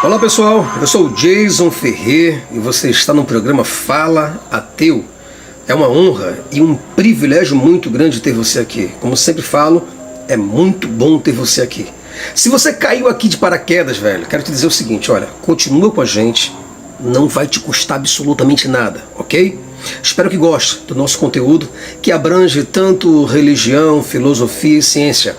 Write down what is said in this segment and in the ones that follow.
Olá pessoal, eu sou o Jason Ferrer e você está no programa Fala Ateu. É uma honra e um privilégio muito grande ter você aqui. Como sempre falo, é muito bom ter você aqui. Se você caiu aqui de paraquedas, velho, quero te dizer o seguinte, olha, continua com a gente, não vai te custar absolutamente nada, ok? Espero que goste do nosso conteúdo, que abrange tanto religião, filosofia e ciência.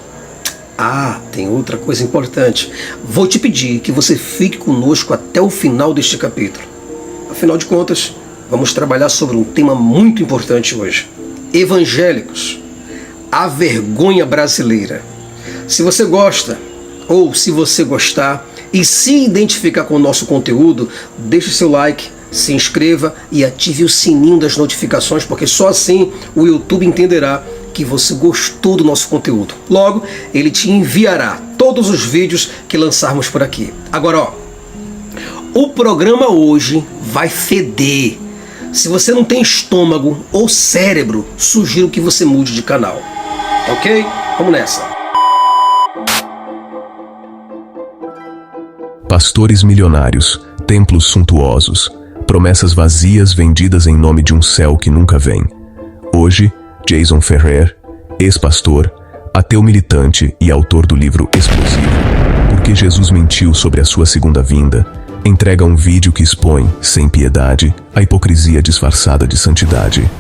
Ah, tem outra coisa importante. Vou te pedir que você fique conosco até o final deste capítulo. Afinal de contas, vamos trabalhar sobre um tema muito importante hoje. Evangélicos, a vergonha brasileira. Se você gosta, ou se você gostar, e se identificar com o nosso conteúdo, deixe seu like, se inscreva e ative o sininho das notificações, porque só assim o YouTube entenderá que você gostou do nosso conteúdo. Logo, ele te enviará todos os vídeos que lançarmos por aqui. Agora, ó, o programa hoje vai feder. Se você não tem estômago ou cérebro, sugiro que você mude de canal. Ok? Vamos nessa. Pastores milionários, templos suntuosos, promessas vazias vendidas em nome de um céu que nunca vem. Hoje, Jason Ferrer, ex-pastor, ateu militante e autor do livro Explosivo, Porque Jesus Mentiu sobre a Sua Segunda Vinda, entrega um vídeo que expõe, sem piedade, a hipocrisia disfarçada de santidade.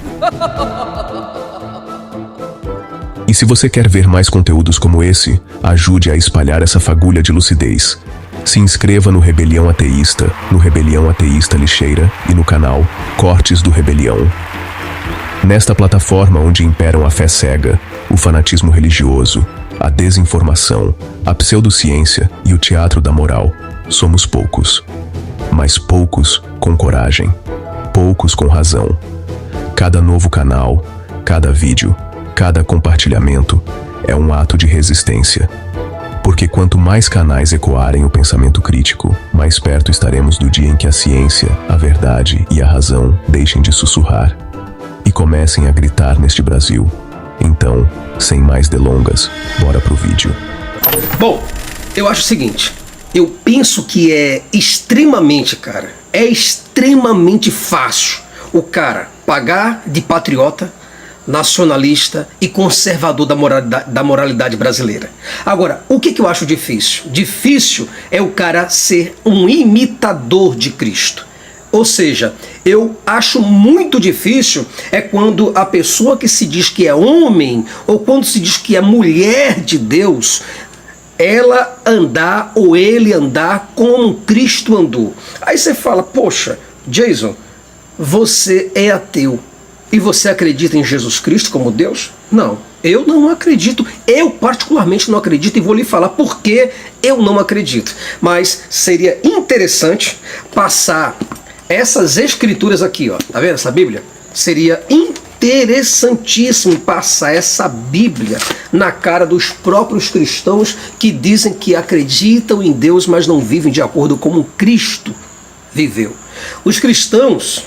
E se você quer ver mais conteúdos como esse, ajude a espalhar essa fagulha de lucidez. Se inscreva no Rebelião Ateísta, no Rebelião Ateísta Lixeira e no canal Cortes do Rebelião. Nesta plataforma onde imperam a fé cega, o fanatismo religioso, a desinformação, a pseudociência e o teatro da moral, somos poucos. Mas poucos com coragem, poucos com razão. Cada novo canal, cada vídeo, cada compartilhamento é um ato de resistência. Porque quanto mais canais ecoarem o pensamento crítico, mais perto estaremos do dia em que a ciência, a verdade e a razão deixem de sussurrar e comecem a gritar neste Brasil. Então, sem mais delongas, bora pro vídeo. Bom, eu acho o seguinte, eu penso que é extremamente fácil o cara pagar de patriota, nacionalista e conservador da moralidade brasileira. Agora, o que eu acho difícil? Difícil é o cara ser um imitador de Cristo. Ou seja, eu acho muito difícil é quando a pessoa que se diz que é homem ou quando se diz que é mulher de Deus, ela andar ou ele andar como Cristo andou. Aí você fala, poxa, Jason, você é ateu e você acredita em Jesus Cristo como Deus? Não, eu não acredito. Eu particularmente não acredito e vou lhe falar por que eu não acredito. Mas seria interessante passar essas escrituras aqui, ó, tá vendo essa Bíblia? Seria interessantíssimo passar essa Bíblia na cara dos próprios cristãos que dizem que acreditam em Deus, mas não vivem de acordo com como Cristo viveu. Os cristãos,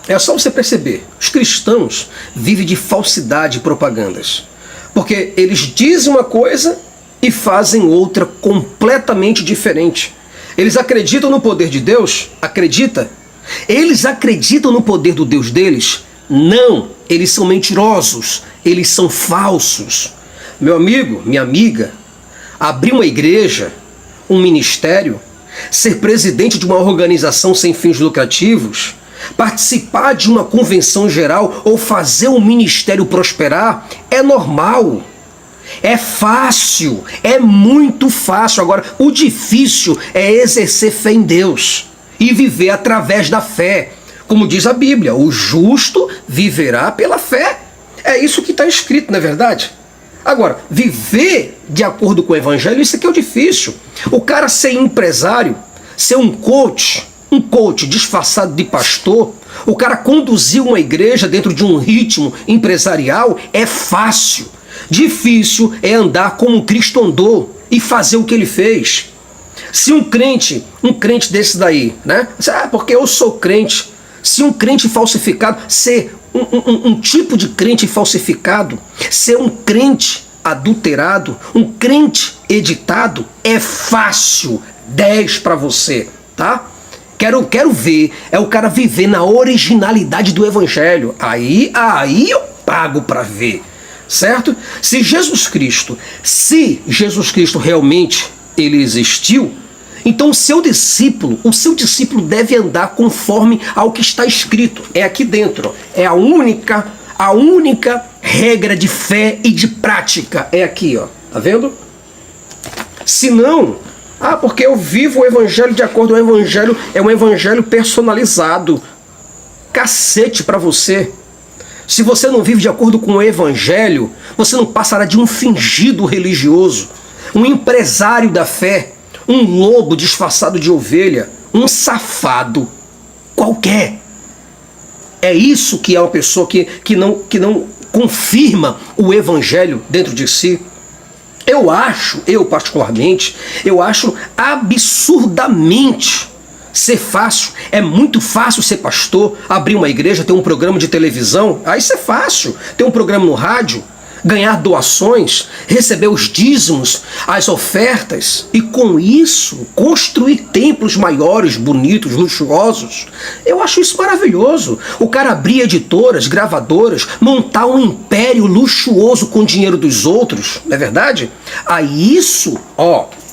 é só você perceber, os cristãos vivem de falsidade e propagandas. Porque eles dizem uma coisa e fazem outra completamente diferente. Eles acreditam no poder de Deus? Acredita? Eles acreditam no poder do Deus deles? Não, eles são mentirosos, eles são falsos. Meu amigo, minha amiga, abrir uma igreja, um ministério, ser presidente de uma organização sem fins lucrativos, participar de uma convenção geral ou fazer um ministério prosperar é normal. É fácil, é muito fácil. Agora, o difícil é exercer fé em Deus e viver através da fé. Como diz a Bíblia, o justo viverá pela fé. É isso que está escrito, não é verdade? Agora, viver de acordo com o Evangelho, isso aqui é o difícil. O cara ser empresário, ser um coach disfarçado de pastor, o cara conduzir uma igreja dentro de um ritmo empresarial é fácil. Difícil é andar como Cristo andou e fazer o que ele fez. Se um crente desse daí, né? Porque eu sou crente. Se um crente falsificado, ser um tipo de crente falsificado, ser um crente adulterado, um crente editado, é fácil. 10 para você, tá? Quero ver, é o cara viver na originalidade do evangelho. Aí eu pago para ver, certo? Se Jesus Cristo realmente ele existiu, então o seu discípulo deve andar conforme ao que está escrito. É aqui dentro, ó. É a única regra de fé e de prática. É aqui, ó. Tá vendo? Se não, porque eu vivo o evangelho de acordo com o evangelho, é um evangelho personalizado. Cacete pra você. Se você não vive de acordo com o evangelho, você não passará de um fingido religioso, um empresário da fé, um lobo disfarçado de ovelha, um safado qualquer. É isso que é uma pessoa que não confirma o evangelho dentro de si. Eu particularmente acho absurdamente ser fácil. É muito fácil ser pastor, abrir uma igreja, ter um programa de televisão. Isso é fácil. Ter um programa no rádio, ganhar doações, receber os dízimos, as ofertas e com isso construir templos maiores, bonitos, luxuosos. Eu acho isso maravilhoso. O cara abrir editoras, gravadoras, montar um império luxuoso com o dinheiro dos outros, não é verdade? Isso,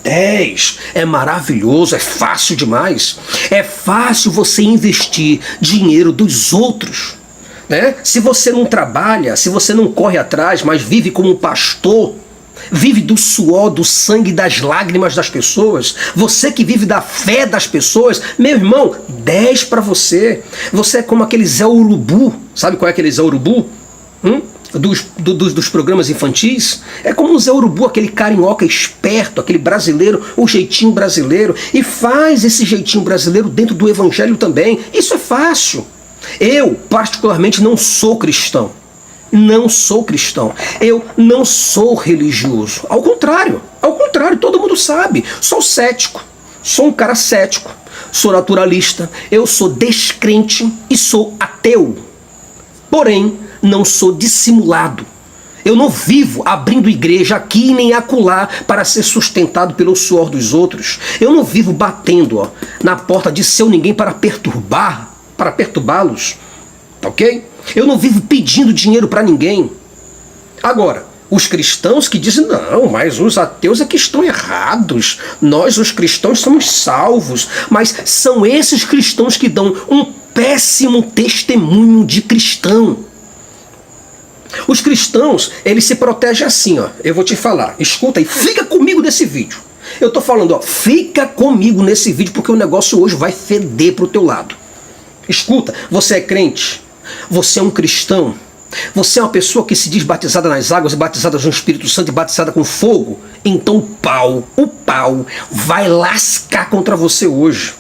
10, é maravilhoso, é fácil demais. É fácil você investir dinheiro dos outros. Né? Se você não trabalha, se você não corre atrás, mas vive como um pastor, vive do suor, do sangue, das lágrimas das pessoas, você que vive da fé das pessoas, meu irmão, 10 para você. Você é como aquele Zé Urubu. Sabe qual é aquele Zé Urubu? Dos programas infantis? É como um Zé Urubu, aquele carinhoca esperto, aquele brasileiro, o jeitinho brasileiro, e faz esse jeitinho brasileiro dentro do evangelho também. Isso é fácil. Eu, particularmente, não sou cristão. Não sou cristão. Eu não sou religioso. Ao contrário, todo mundo sabe. Sou cético. Sou um cara cético. Sou naturalista. Eu sou descrente e sou ateu. Porém, não sou dissimulado. Eu não vivo abrindo igreja aqui nem acolá para ser sustentado pelo suor dos outros. Eu não vivo batendo na porta de seu ninguém para perturbá-los, ok? Eu não vivo pedindo dinheiro para ninguém. Agora, os cristãos que dizem, não, mas os ateus é que estão errados, nós os cristãos somos salvos, mas são esses cristãos que dão um péssimo testemunho de cristão. Os cristãos, eles se protegem assim, eu vou te falar, escuta e fica comigo nesse vídeo. Eu tô falando, fica comigo nesse vídeo porque o negócio hoje vai feder pro teu lado. Escuta, você é crente, você é um cristão, você é uma pessoa que se diz batizada nas águas, batizada no Espírito Santo e batizada com fogo, então o pau vai lascar contra você hoje.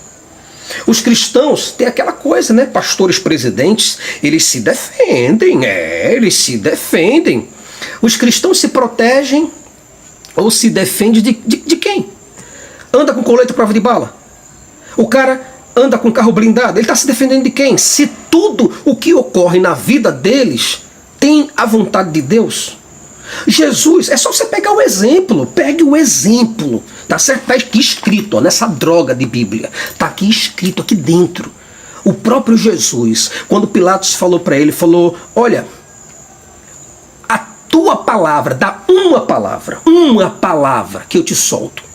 Os cristãos têm aquela coisa, né? Pastores presidentes, eles se defendem, eles se defendem. Os cristãos se protegem ou se defendem de quem? Anda com colete à prova de bala. O cara anda com carro blindado, ele está se defendendo de quem? Se tudo o que ocorre na vida deles tem a vontade de Deus. Jesus, é só você pegar o exemplo, pegue o exemplo, tá certo? Está aqui escrito, nessa droga de Bíblia, está aqui escrito aqui dentro. O próprio Jesus, quando Pilatos falou para ele, falou, olha, a tua palavra, dá uma palavra que eu te solto.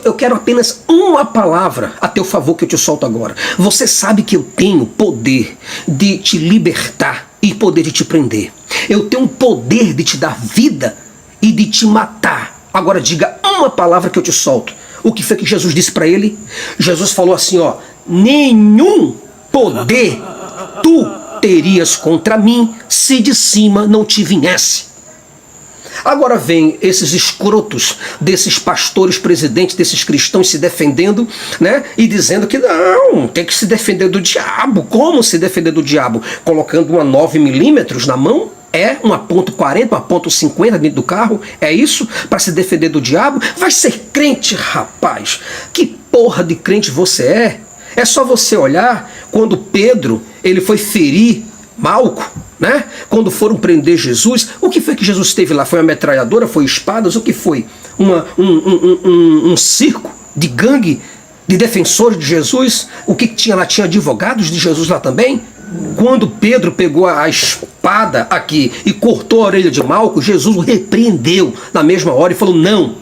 Eu quero apenas uma palavra a teu favor que eu te solto agora. Você sabe que eu tenho poder de te libertar e poder de te prender. Eu tenho poder de te dar vida e de te matar. Agora diga uma palavra que eu te solto. O que foi que Jesus disse para ele? Jesus falou assim, nenhum poder tu terias contra mim se de cima não te viesse. Agora vem esses escrotos desses pastores presidentes, desses cristãos se defendendo, né? E dizendo que não, tem que se defender do diabo. Como se defender do diabo? Colocando uma 9mm na mão? Uma .40, uma .50 dentro do carro? É isso? Para se defender do diabo? Vai ser crente, rapaz. Que porra de crente você é? É só você olhar quando Pedro ele foi ferir Malco, né? Quando foram prender Jesus, o que foi que Jesus teve lá? Foi uma metralhadora? Foi espadas? O que foi? Um circo de gangue de defensores de Jesus? O que tinha lá? Tinha advogados de Jesus lá também? Quando Pedro pegou a espada aqui e cortou a orelha de Malco, Jesus o repreendeu na mesma hora e falou: não,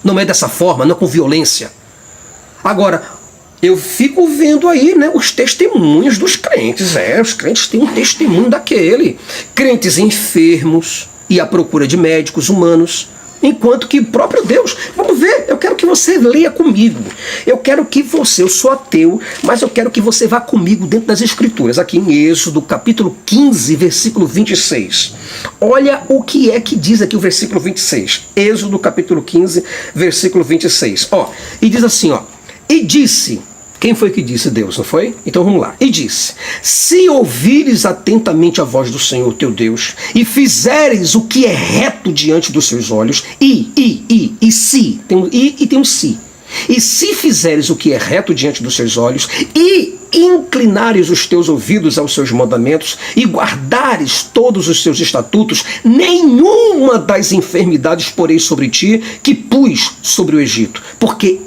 não é dessa forma, não é com violência. Agora, eu fico vendo aí, né, os testemunhos dos crentes. Os crentes têm um testemunho daquele. Crentes enfermos e à procura de médicos humanos. Enquanto que o próprio Deus, vamos ver, eu quero que você leia comigo. Eu quero que você, eu sou ateu, mas eu quero que você vá comigo dentro das Escrituras. Aqui em Êxodo, capítulo 15, versículo 26. Olha o que é que diz aqui o versículo 26. Êxodo, capítulo 15, versículo 26. E diz assim, e disse... Quem foi que disse? Deus, não foi? Então vamos lá. E disse: se ouvires atentamente a voz do Senhor teu Deus, e fizeres o que é reto diante dos seus olhos, e se, tem um se. E se fizeres o que é reto diante dos seus olhos, e inclinares os teus ouvidos aos seus mandamentos, e guardares todos os seus estatutos, nenhuma das enfermidades porei sobre ti, que pus sobre o Egito. Porque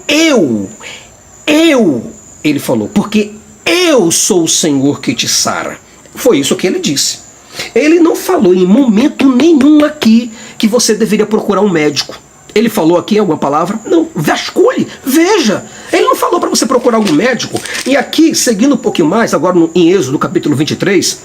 ele falou, porque eu sou o Senhor que te sara. Foi isso que ele disse. Ele não falou em momento nenhum aqui que você deveria procurar um médico. Ele falou aqui alguma palavra? Não, vasculhe, veja. Ele não falou para você procurar algum médico. E aqui, seguindo um pouquinho mais, agora em Êxodo, capítulo 23,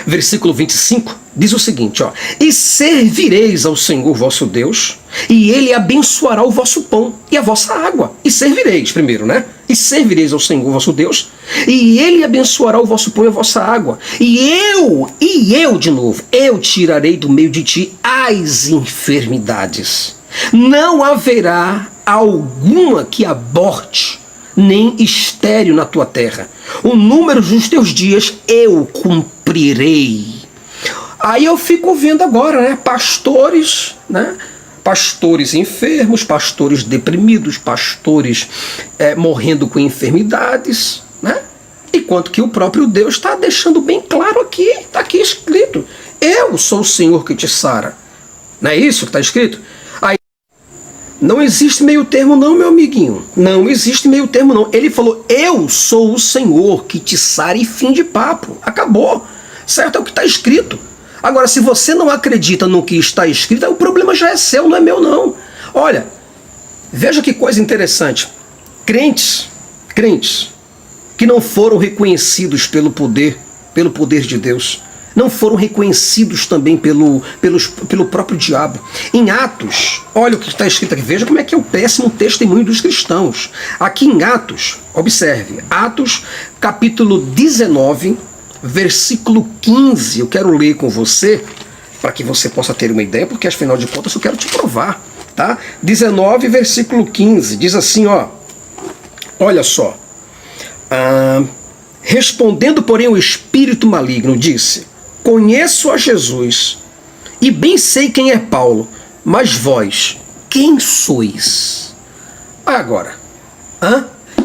versículo 25, diz o seguinte, e servireis ao Senhor vosso Deus, e ele abençoará o vosso pão e a vossa água. E servireis primeiro, né? E servireis ao Senhor vosso Deus, e ele abençoará o vosso pão e a vossa água. E eu de novo, eu tirarei do meio de ti as enfermidades. Não haverá alguma que aborte, nem estéril na tua terra. O número dos teus dias eu cumprirei. Aí eu fico vendo agora, né? Pastores, né? Pastores enfermos, pastores deprimidos, pastores morrendo com enfermidades, né? Enquanto que o próprio Deus está deixando bem claro aqui, está aqui escrito: eu sou o Senhor que te sara. Não é isso que está escrito? Aí, não existe meio termo não, meu amiguinho. Não existe meio termo não. Ele falou: eu sou o Senhor que te sara, e fim de papo. Acabou. Certo? É o que está escrito. Agora, se você não acredita no que está escrito, o problema já é seu, não é meu não. Olha, veja que coisa interessante. Crentes que não foram reconhecidos pelo poder de Deus, não foram reconhecidos também pelo próprio diabo. Em Atos, olha o que está escrito aqui, veja como é que é o péssimo testemunho dos cristãos. Aqui em Atos, observe, Atos capítulo 19, versículo 15, eu quero ler com você, para que você possa ter uma ideia, porque afinal de contas eu quero te provar, tá? 19, versículo 15, diz assim, olha só, respondendo, porém, o espírito maligno disse: conheço a Jesus, e bem sei quem é Paulo, mas vós, quem sois? Agora,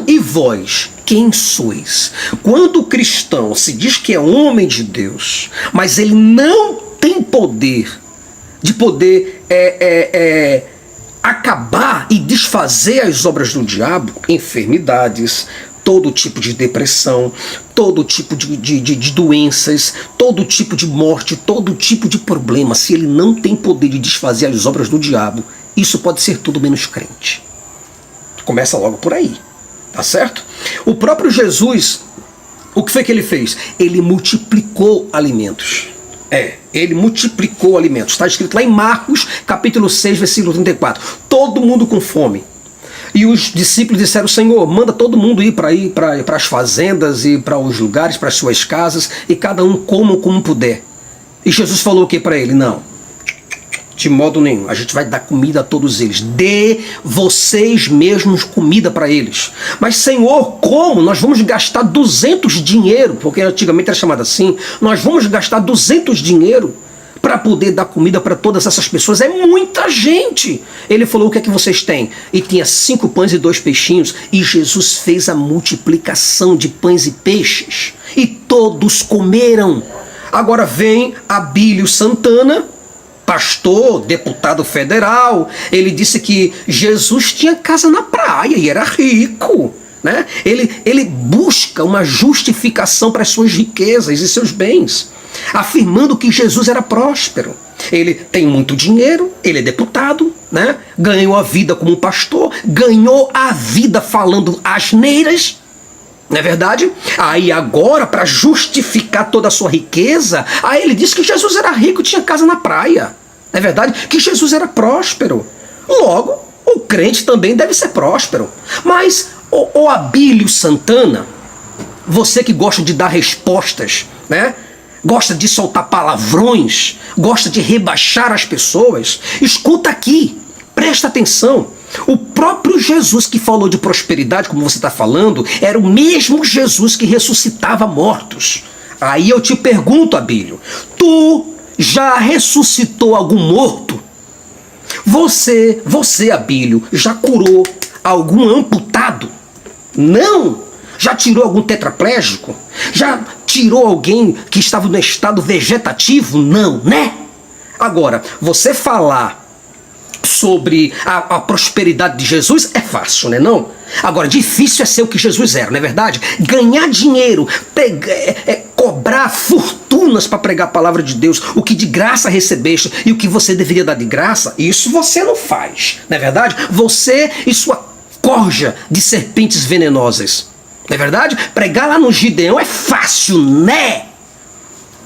e vós, quem sois? Quando o cristão se diz que é homem de Deus, mas ele não tem poder de poder acabar e desfazer as obras do diabo, enfermidades, todo tipo de depressão, todo tipo de doenças, todo tipo de morte, todo tipo de problema, se ele não tem poder de desfazer as obras do diabo, isso pode ser tudo menos crente. Começa logo por aí. Tá certo? O próprio Jesus, o que foi que ele fez? Ele multiplicou alimentos. Ele multiplicou alimentos. Está escrito lá em Marcos, capítulo 6, versículo 34. Todo mundo com fome. E os discípulos disseram: Senhor, manda todo mundo ir para as fazendas e para os lugares, para as suas casas, e cada um coma como puder. E Jesus falou o que para ele? Não, de modo nenhum, a gente vai dar comida a todos eles. Dê vocês mesmos comida para eles. Mas Senhor, como? Nós vamos gastar 200 dinheiro, porque antigamente era chamado assim, nós vamos gastar 200 dinheiro para poder dar comida para todas essas pessoas. É muita gente. Ele falou: o que é que vocês têm? E tinha 5 pães e 2 peixinhos, e Jesus fez a multiplicação de pães e peixes, e todos comeram. Agora vem Abílio Santana, pastor, deputado federal, ele disse que Jesus tinha casa na praia e era rico. Né? Ele busca uma justificação para as suas riquezas e seus bens, afirmando que Jesus era próspero. Ele tem muito dinheiro, ele é deputado, né? Ganhou a vida como um pastor, ganhou a vida falando asneiras, não é verdade? Aí agora, para justificar toda a sua riqueza, aí ele disse que Jesus era rico e tinha casa na praia. Não é verdade? Que Jesus era próspero. Logo, o crente também deve ser próspero. Mas, o Abílio Santana, você que gosta de dar respostas, né? Gosta de soltar palavrões, gosta de rebaixar as pessoas, escuta aqui, presta atenção. O próprio Jesus que falou de prosperidade, como você está falando, era o mesmo Jesus que ressuscitava mortos. Aí eu te pergunto, Abílio, tu já ressuscitou algum morto? Você, Abílio, já curou algum amputado? Não! Já tirou algum tetraplégico? Já tirou alguém que estava no estado vegetativo? Não, né? Agora, você falar sobre a prosperidade de Jesus é fácil, né não? Agora, difícil é ser o que Jesus era, não é verdade? Ganhar dinheiro, cobrar fortunas para pregar a palavra de Deus, o que de graça recebeste e o que você deveria dar de graça, isso você não faz, não é verdade? Você e sua corja de serpentes venenosas. Não é verdade? Pregar lá no Gideão é fácil, né?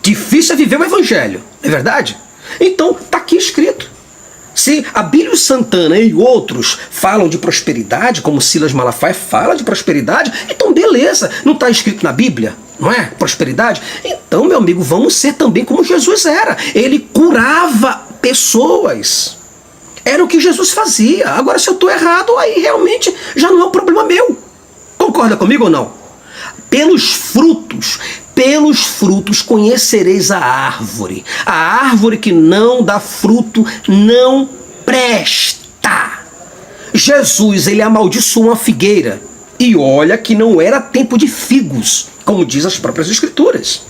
Difícil é viver o evangelho, não é verdade? Então, está aqui escrito. Se Abílio Santana e outros falam de prosperidade, como Silas Malafaia fala de prosperidade, então beleza, não está escrito na Bíblia, não é? Prosperidade? Então, meu amigo, vamos ser também como Jesus era. Ele curava pessoas. Era o que Jesus fazia. Agora, se eu estou errado, aí realmente já não é um problema meu. Concorda comigo ou não? Pelos frutos conhecereis a árvore. A árvore que não dá fruto não presta. Jesus, ele amaldiçoou uma figueira. E olha que não era tempo de figos, como diz as próprias escrituras.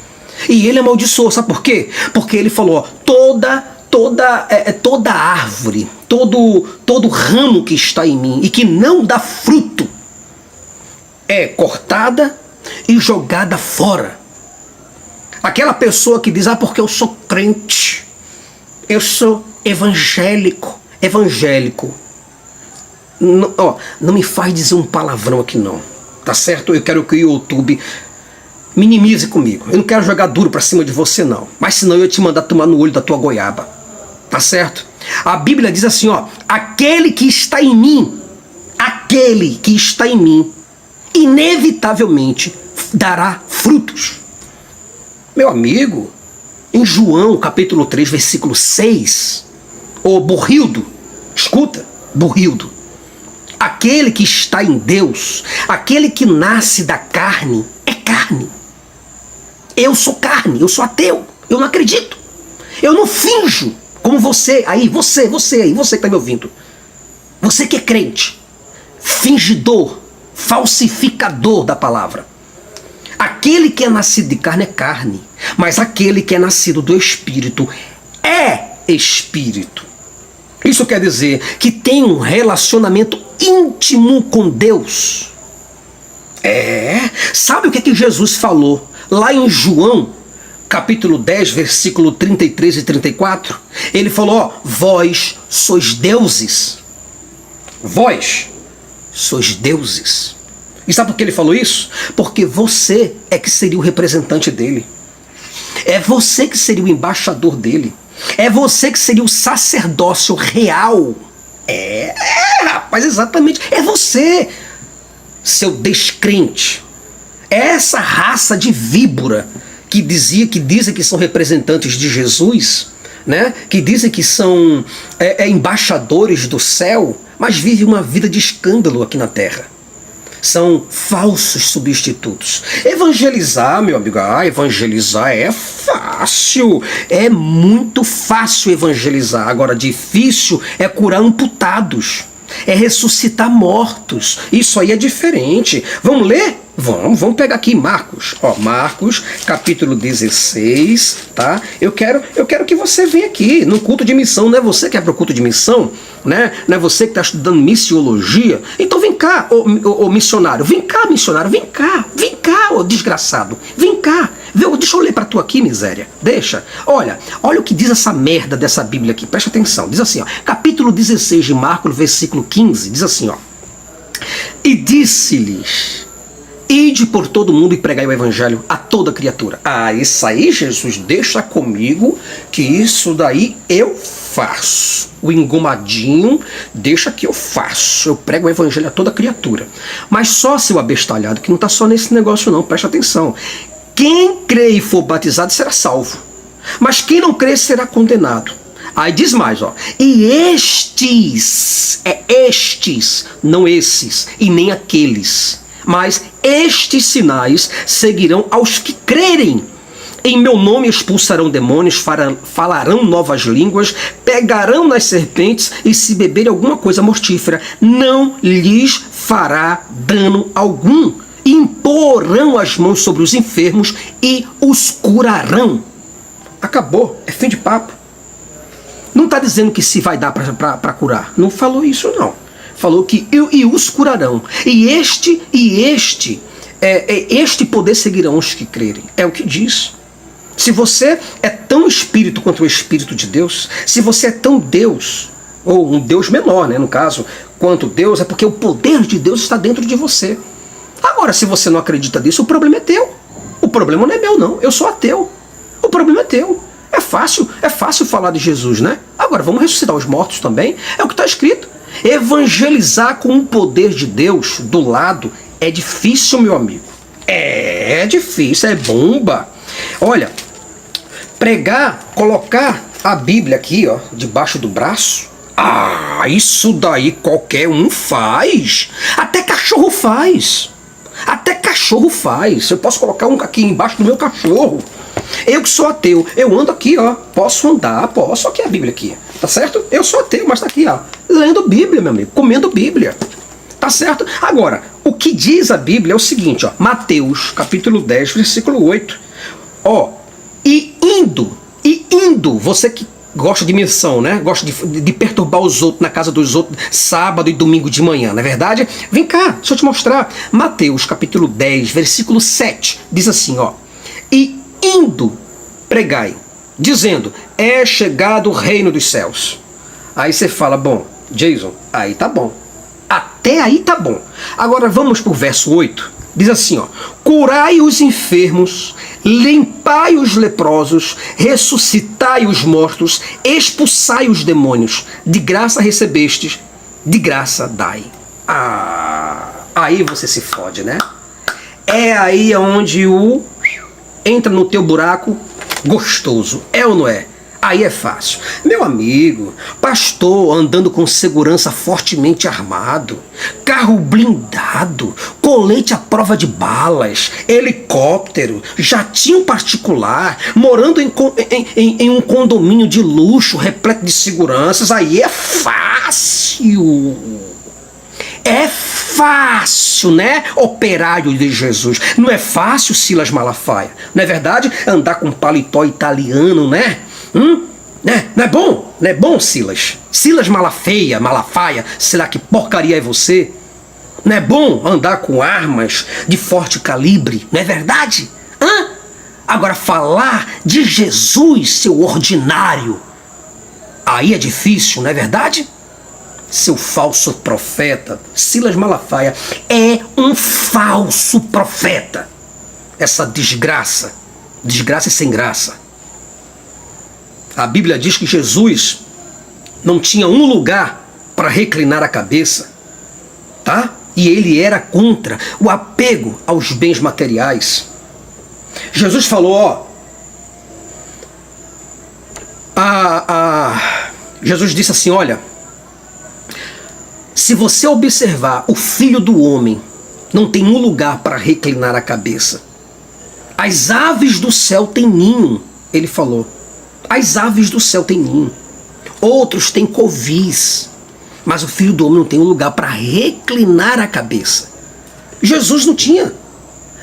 E ele amaldiçoou, sabe por quê? Porque ele falou, ó, toda árvore, todo ramo que está em mim e que não dá fruto, é cortada e jogada fora. Aquela pessoa que diz, porque eu sou crente, eu sou evangélico. Não me faz dizer um palavrão aqui não, tá certo? Eu quero que o YouTube minimize comigo. Eu não quero jogar duro pra cima de você não, mas senão eu ia te mandar tomar no olho da tua goiaba, tá certo? A Bíblia diz assim, aquele que está em mim, inevitavelmente dará frutos. Meu amigo, em João capítulo 3, versículo 6, burrildo, escuta, burrildo, aquele que está em Deus, aquele que nasce da carne, é carne. Eu sou carne, eu sou ateu, eu não acredito, eu não finjo, como você que está me ouvindo, você que é crente, fingidor, falsificador da palavra. Aquele que é nascido de carne é carne, mas aquele que é nascido do Espírito é Espírito. Isso quer dizer que tem um relacionamento íntimo com Deus. Sabe o que Jesus falou lá em João, capítulo 10, versículo 33 e 34? Ele falou, vós sois deuses. Vós sois deuses. E sabe por que ele falou isso? Porque você é que seria o representante dele. É você que seria o embaixador dele. É você que seria o sacerdócio real. Rapaz, exatamente. É você, seu descrente. É essa raça de víbora que dizem que são representantes de Jesus, né? Que dizem que são embaixadores do céu, mas vivem uma vida de escândalo aqui na terra. São falsos substitutos. Evangelizar, meu amigo, evangelizar é fácil. É muito fácil evangelizar. Agora, difícil é curar amputados. É ressuscitar mortos. Isso aí é diferente. Vamos ler? Vamos pegar aqui Marcos. Ó, Marcos, capítulo 16, tá? Eu quero que você venha aqui no culto de missão. Não é você que é pro culto de missão, né? Não é você que está estudando missiologia. Então vem cá, ô missionário. Vem cá, missionário. Vem cá, ô desgraçado. Vem cá. Deixa eu ler para tu aqui, miséria. Deixa. Olha o que diz essa merda dessa Bíblia aqui. Presta atenção. Diz assim, ó. Capítulo 16 de Marcos, versículo 15. Diz assim, ó. E disse-lhes: ide por todo mundo e pregai o evangelho a toda criatura. Ah, isso aí, Jesus, deixa comigo, que isso daí eu faço. O engomadinho, deixa que eu faço. Eu prego o evangelho a toda criatura. Mas só, seu abestalhado, que não está só nesse negócio não, presta atenção. Quem crê e for batizado será salvo, mas quem não crê será condenado. Aí diz mais, ó. E estes, não esses, e nem aqueles, mas estes sinais seguirão aos que crerem. Em meu nome expulsarão demônios, falarão novas línguas, pegarão nas serpentes, e se beberem alguma coisa mortífera, não lhes fará dano algum. Imporão as mãos sobre os enfermos e os curarão. Acabou, é fim de papo. Não está dizendo que se vai dar para curar. Não falou isso, não. Falou que e os curarão. E este poder seguirão os que crerem. É o que diz. Se você é tão espírito quanto o Espírito de Deus, se você é tão Deus, ou um Deus menor, né, no caso, quanto Deus, é porque o poder de Deus está dentro de você. Agora, se você não acredita nisso, o problema é teu. O problema não é meu, não. Eu sou ateu. O problema é teu. É fácil falar de Jesus, né? Agora, vamos ressuscitar os mortos também. É o que está escrito. Evangelizar com o poder de Deus do lado é difícil, meu amigo. É difícil, é bomba. Olha, pregar, colocar a Bíblia aqui, ó, debaixo do braço. Ah, isso daí qualquer um faz. Até cachorro faz. Até cachorro faz. Eu posso colocar um aqui embaixo do meu cachorro. Eu que sou ateu, eu ando aqui, ó. Posso andar, posso. Aqui é a Bíblia aqui, tá certo? Eu sou ateu, mas tá aqui, ó. Lendo Bíblia, meu amigo. Comendo Bíblia. Tá certo? Agora, o que diz a Bíblia é o seguinte, ó. Mateus, capítulo 10, versículo 8. Ó. E indo, você que gosta de missão, né? Gosta de perturbar os outros na casa dos outros sábado e domingo de manhã, não é verdade? Vem cá, deixa eu te mostrar. Mateus, capítulo 10, versículo 7, diz assim, ó. E indo, pregai, dizendo, é chegado o reino dos céus. Aí você fala, bom, Jason, aí tá bom. Até aí tá bom. Agora vamos pro verso 8. Diz assim, ó. Curai os enfermos, limpai os leprosos, ressuscitai os mortos, expulsai os demônios. De graça recebestes, de graça dai. Ah, aí você se fode, né? É aí onde entra no teu buraco gostoso. É ou não é? Aí é fácil. Meu amigo, pastor andando com segurança fortemente armado, carro blindado, colete à prova de balas, helicóptero, jatinho particular, morando em um condomínio de luxo repleto de seguranças, aí é fácil. É fácil, né? Operário de Jesus. Não é fácil, Silas Malafaia. Não é verdade? Andar com paletó italiano, né? Né? Não é bom? Não é bom, Silas? Silas Malafaia, sei lá que porcaria é você? Não é bom andar com armas de forte calibre? Não é verdade? Agora, falar de Jesus, seu ordinário, aí é difícil, não é verdade? Seu falso profeta, Silas Malafaia, é um falso profeta. Essa desgraça e sem graça. A Bíblia diz que Jesus não tinha um lugar para reclinar a cabeça, tá? E ele era contra o apego aos bens materiais. Jesus falou, Jesus disse assim, olha, se você observar o Filho do Homem, não tem um lugar para reclinar a cabeça. As aves do céu têm ninho, ele falou. As aves do céu têm ninho. Outros têm covis. Mas o Filho do Homem não tem um lugar para reclinar a cabeça. Jesus não tinha.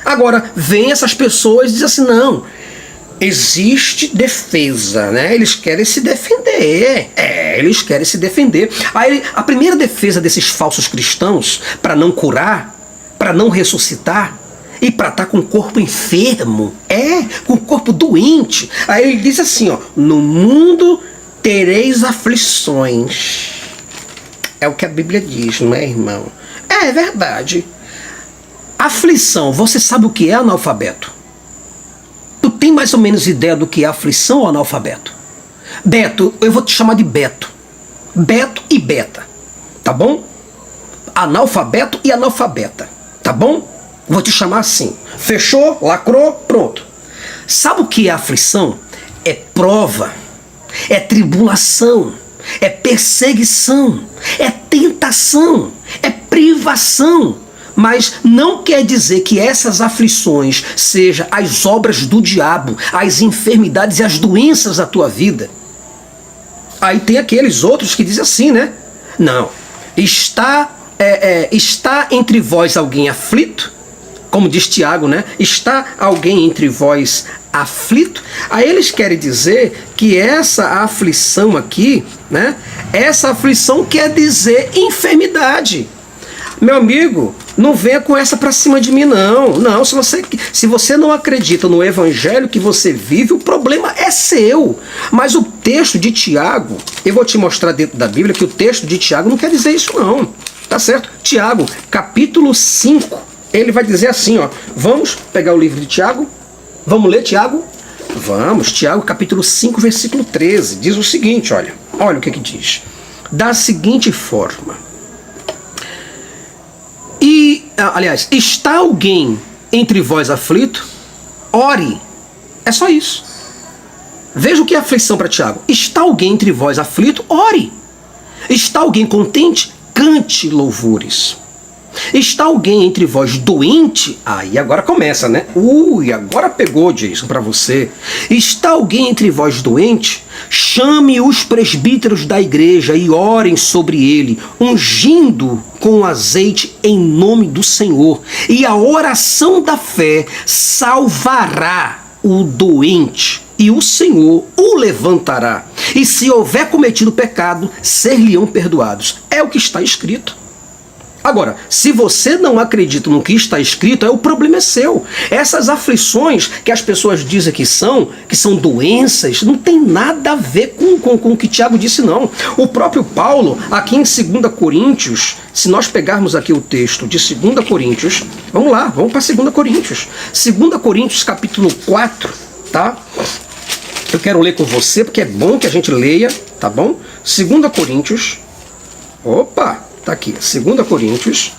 Agora, vem essas pessoas e dizem assim, não, existe defesa, né? Eles querem se defender. Eles querem se defender. Aí, a primeira defesa desses falsos cristãos, para não curar, para não ressuscitar, e para estar com o corpo enfermo, com o corpo doente. Aí ele diz assim, ó, no mundo tereis aflições. É o que a Bíblia diz, não é, irmão? É verdade. Aflição, você sabe o que é, analfabeto? Tu tem mais ou menos ideia do que é aflição ou analfabeto? Beto, eu vou te chamar de Beto. Beto e Beta, tá bom? Analfabeto e analfabeta, tá bom? Vou te chamar assim. Fechou? Lacrou? Pronto. Sabe o que é aflição? É prova, é tribulação, é perseguição, é tentação, é privação. Mas não quer dizer que essas aflições sejam as obras do diabo, as enfermidades e as doenças da tua vida. Aí tem aqueles outros que dizem assim, né? Não, está entre vós alguém aflito? Como diz Tiago, né? Está alguém entre vós aflito? Aí eles querem dizer que essa aflição aqui, né? Essa aflição quer dizer enfermidade. Meu amigo, não venha com essa pra cima de mim, não. Não, se você não acredita no evangelho que você vive, o problema é seu. Mas o texto de Tiago, eu vou te mostrar dentro da Bíblia que o texto de Tiago não quer dizer isso, não. Tá certo? Tiago, capítulo 5, ele vai dizer assim, ó. Vamos pegar o livro de Tiago. Vamos ler Tiago? Vamos, Tiago, capítulo 5, versículo 13. Diz o seguinte, olha. Olha o que diz. Da seguinte forma. Aliás, está alguém entre vós aflito? Ore. É só isso. Veja o que é aflição para Tiago. Está alguém entre vós aflito? Ore. Está alguém contente? Cante louvores. Está alguém entre vós doente? Aí agora começa, né? Agora pegou, Jason, para você. Está alguém entre vós doente? Chame os presbíteros da igreja e orem sobre ele, ungindo com azeite em nome do Senhor. E a oração da fé salvará o doente, e o Senhor o levantará. E se houver cometido pecado, ser-lhe-ão perdoados. É o que está escrito. Agora, se você não acredita no que está escrito, o problema é seu. Essas aflições que as pessoas dizem que são doenças, não tem nada a ver com o que Tiago disse, não. O próprio Paulo, aqui em 2 Coríntios, se nós pegarmos aqui o texto de 2 Coríntios, vamos lá, vamos para 2 Coríntios. 2 Coríntios, capítulo 4, tá? Eu quero ler com você, porque é bom que a gente leia, tá bom? 2 Coríntios, tá aqui, 2 Coríntios,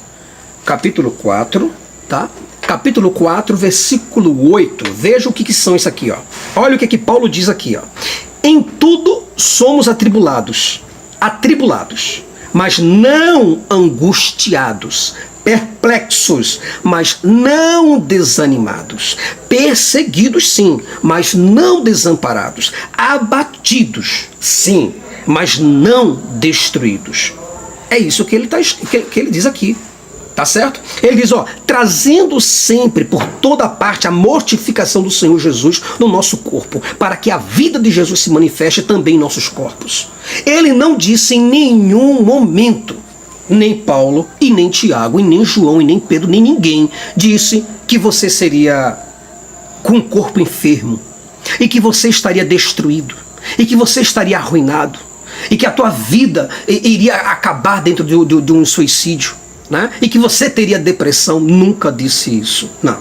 capítulo 4, tá? Capítulo 4, versículo 8. Veja o que são isso aqui, ó. Olha o que Paulo diz aqui, ó. Em tudo somos atribulados, mas não angustiados, perplexos, mas não desanimados, perseguidos sim, mas não desamparados, abatidos sim, mas não destruídos. É isso que ele diz aqui, tá certo? Ele diz, ó, trazendo sempre por toda parte a mortificação do Senhor Jesus no nosso corpo, para que a vida de Jesus se manifeste também em nossos corpos. Ele não disse em nenhum momento, nem Paulo, e nem Tiago, e nem João, e nem Pedro, nem ninguém, disse que você seria com o corpo enfermo, e que você estaria destruído, e que você estaria arruinado, e que a tua vida iria acabar dentro de um suicídio, né? E que você teria depressão. Nunca disse isso. Não.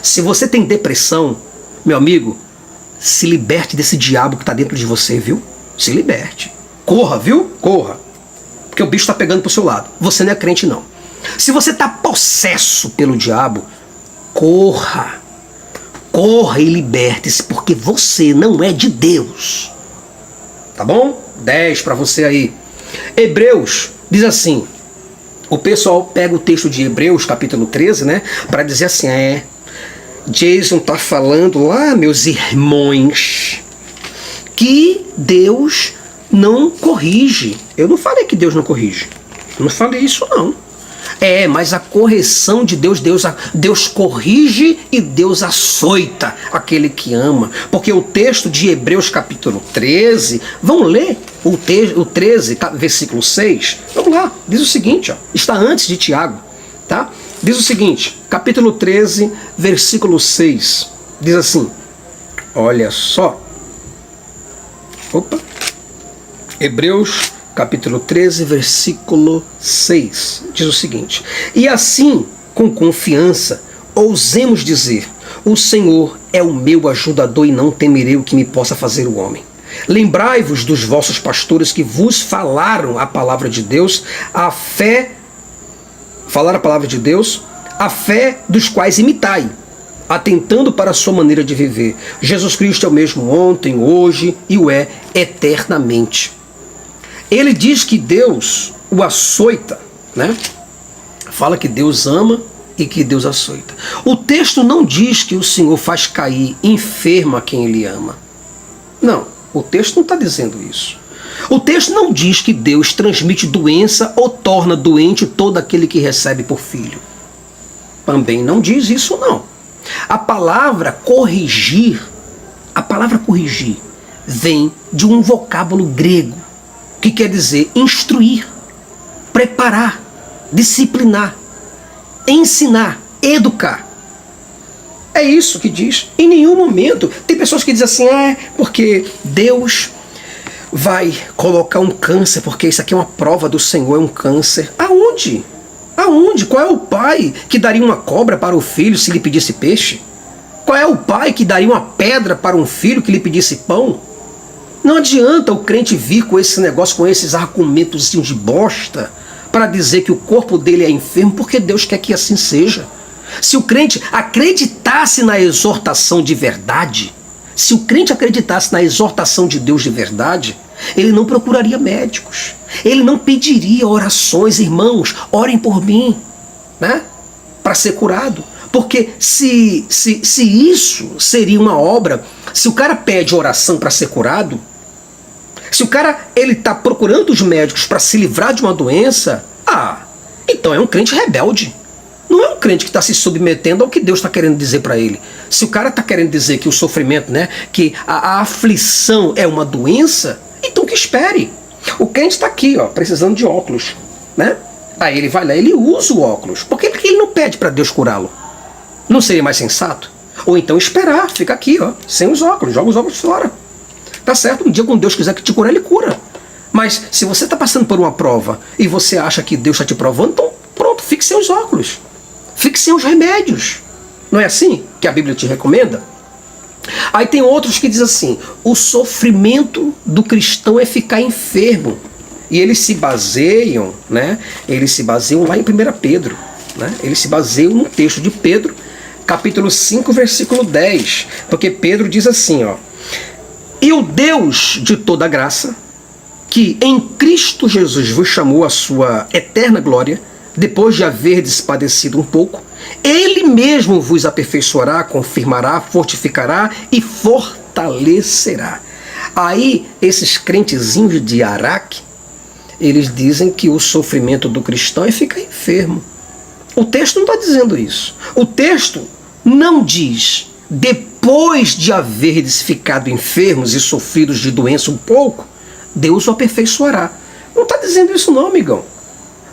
Se você tem depressão, meu amigo, se liberte desse diabo que está dentro de você, viu? Se liberte. Corra, viu? Corra. Porque o bicho está pegando pro seu lado. Você não é crente, não. Se você está possesso pelo diabo, corra. Corra e liberte-se, porque você não é de Deus. Tá bom? 10 para você aí. Hebreus diz assim, o pessoal pega o texto de Hebreus, capítulo 13, né? Para dizer assim, Jason tá falando lá, meus irmãos, que Deus não corrige. Eu não falei que Deus não corrige. Eu não falei isso, não. Mas a correção de Deus, Deus corrige e Deus açoita aquele que ama. Porque o texto de Hebreus capítulo 13, vamos ler o 13, versículo 6? Vamos lá, diz o seguinte, ó, está antes de Tiago, tá? Diz o seguinte, capítulo 13, versículo 6, diz assim, olha só, Hebreus capítulo 13, versículo 6, diz o seguinte: e assim, com confiança, ousemos dizer, o Senhor é o meu ajudador e não temerei o que me possa fazer o homem. Lembrai-vos dos vossos pastores que vos falaram a palavra de Deus, a fé dos quais imitai, atentando para a sua maneira de viver. Jesus Cristo é o mesmo ontem, hoje e o é eternamente. Ele diz que Deus o açoita, né? Fala que Deus ama e que Deus açoita. O texto não diz que o Senhor faz cair enfermo a quem Ele ama. Não, o texto não está dizendo isso. O texto não diz que Deus transmite doença ou torna doente todo aquele que recebe por filho. Também não diz isso, não. A palavra corrigir vem de um vocábulo grego, que quer dizer instruir, preparar, disciplinar, ensinar, educar. É isso que diz. Em nenhum momento, tem pessoas que dizem assim, porque Deus vai colocar um câncer, porque isso aqui é uma prova do Senhor, é um câncer. Aonde? Aonde? Qual é o pai que daria uma cobra para o filho se lhe pedisse peixe? Qual é o pai que daria uma pedra para um filho que lhe pedisse pão? Não adianta o crente vir com esse negócio, com esses argumentos de bosta, para dizer que o corpo dele é enfermo, porque Deus quer que assim seja. Se o crente acreditasse na exortação de verdade, se o crente acreditasse na exortação de Deus de verdade, ele não procuraria médicos, ele não pediria orações, irmãos, orem por mim, né, para ser curado. Porque se isso seria uma obra, se o cara pede oração para ser curado, se o cara está procurando os médicos para se livrar de uma doença, então é um crente rebelde. Não é um crente que está se submetendo ao que Deus está querendo dizer para ele. Se o cara está querendo dizer que o sofrimento, né, que a aflição é uma doença, então que espere. O crente está aqui, precisando de óculos, né? Aí ele vai lá, ele usa o óculos. Por que ele não pede para Deus curá-lo? Não seria mais sensato? Ou então esperar, fica aqui, sem os óculos, joga os óculos fora. Tá certo? Um dia, quando Deus quiser que te curar, Ele cura. Mas se você está passando por uma prova e você acha que Deus está te provando, então pronto, fique sem os óculos. Fique sem os remédios. Não é assim que a Bíblia te recomenda? Aí tem outros que dizem assim, o sofrimento do cristão é ficar enfermo. E eles se baseiam, né? Eles se baseiam lá em 1 Pedro. Né? Eles se baseiam no texto de Pedro, capítulo 5, versículo 10. Porque Pedro diz assim, e o Deus de toda graça, que em Cristo Jesus vos chamou à sua eterna glória, depois de haverdes padecido um pouco, Ele mesmo vos aperfeiçoará, confirmará, fortificará e fortalecerá. Aí, esses crentezinhos de Araque, eles dizem que o sofrimento do cristão é ficar enfermo. O texto não está dizendo isso. O texto não diz, depois de haverdes ficado enfermos e sofridos de doença um pouco, Deus o aperfeiçoará. Não está dizendo isso não, amigão.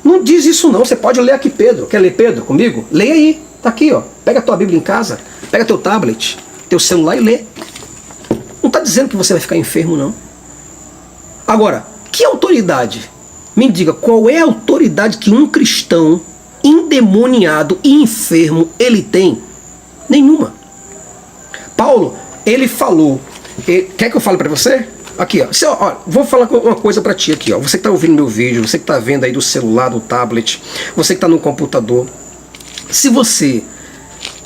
Não diz isso não. Você pode ler aqui, Pedro. Quer ler Pedro comigo? Leia aí. Está aqui, Pega a tua Bíblia em casa, pega teu tablet, teu celular e lê. Não está dizendo que você vai ficar enfermo, não. Agora, que autoridade? Me diga, qual é a autoridade que um cristão endemoniado e enfermo ele tem? Nenhuma. Paulo, ele falou, quer que eu fale para você? Aqui, vou falar uma coisa para ti aqui, você que está ouvindo meu vídeo, você que está vendo aí do celular, do tablet, você que está no computador, se você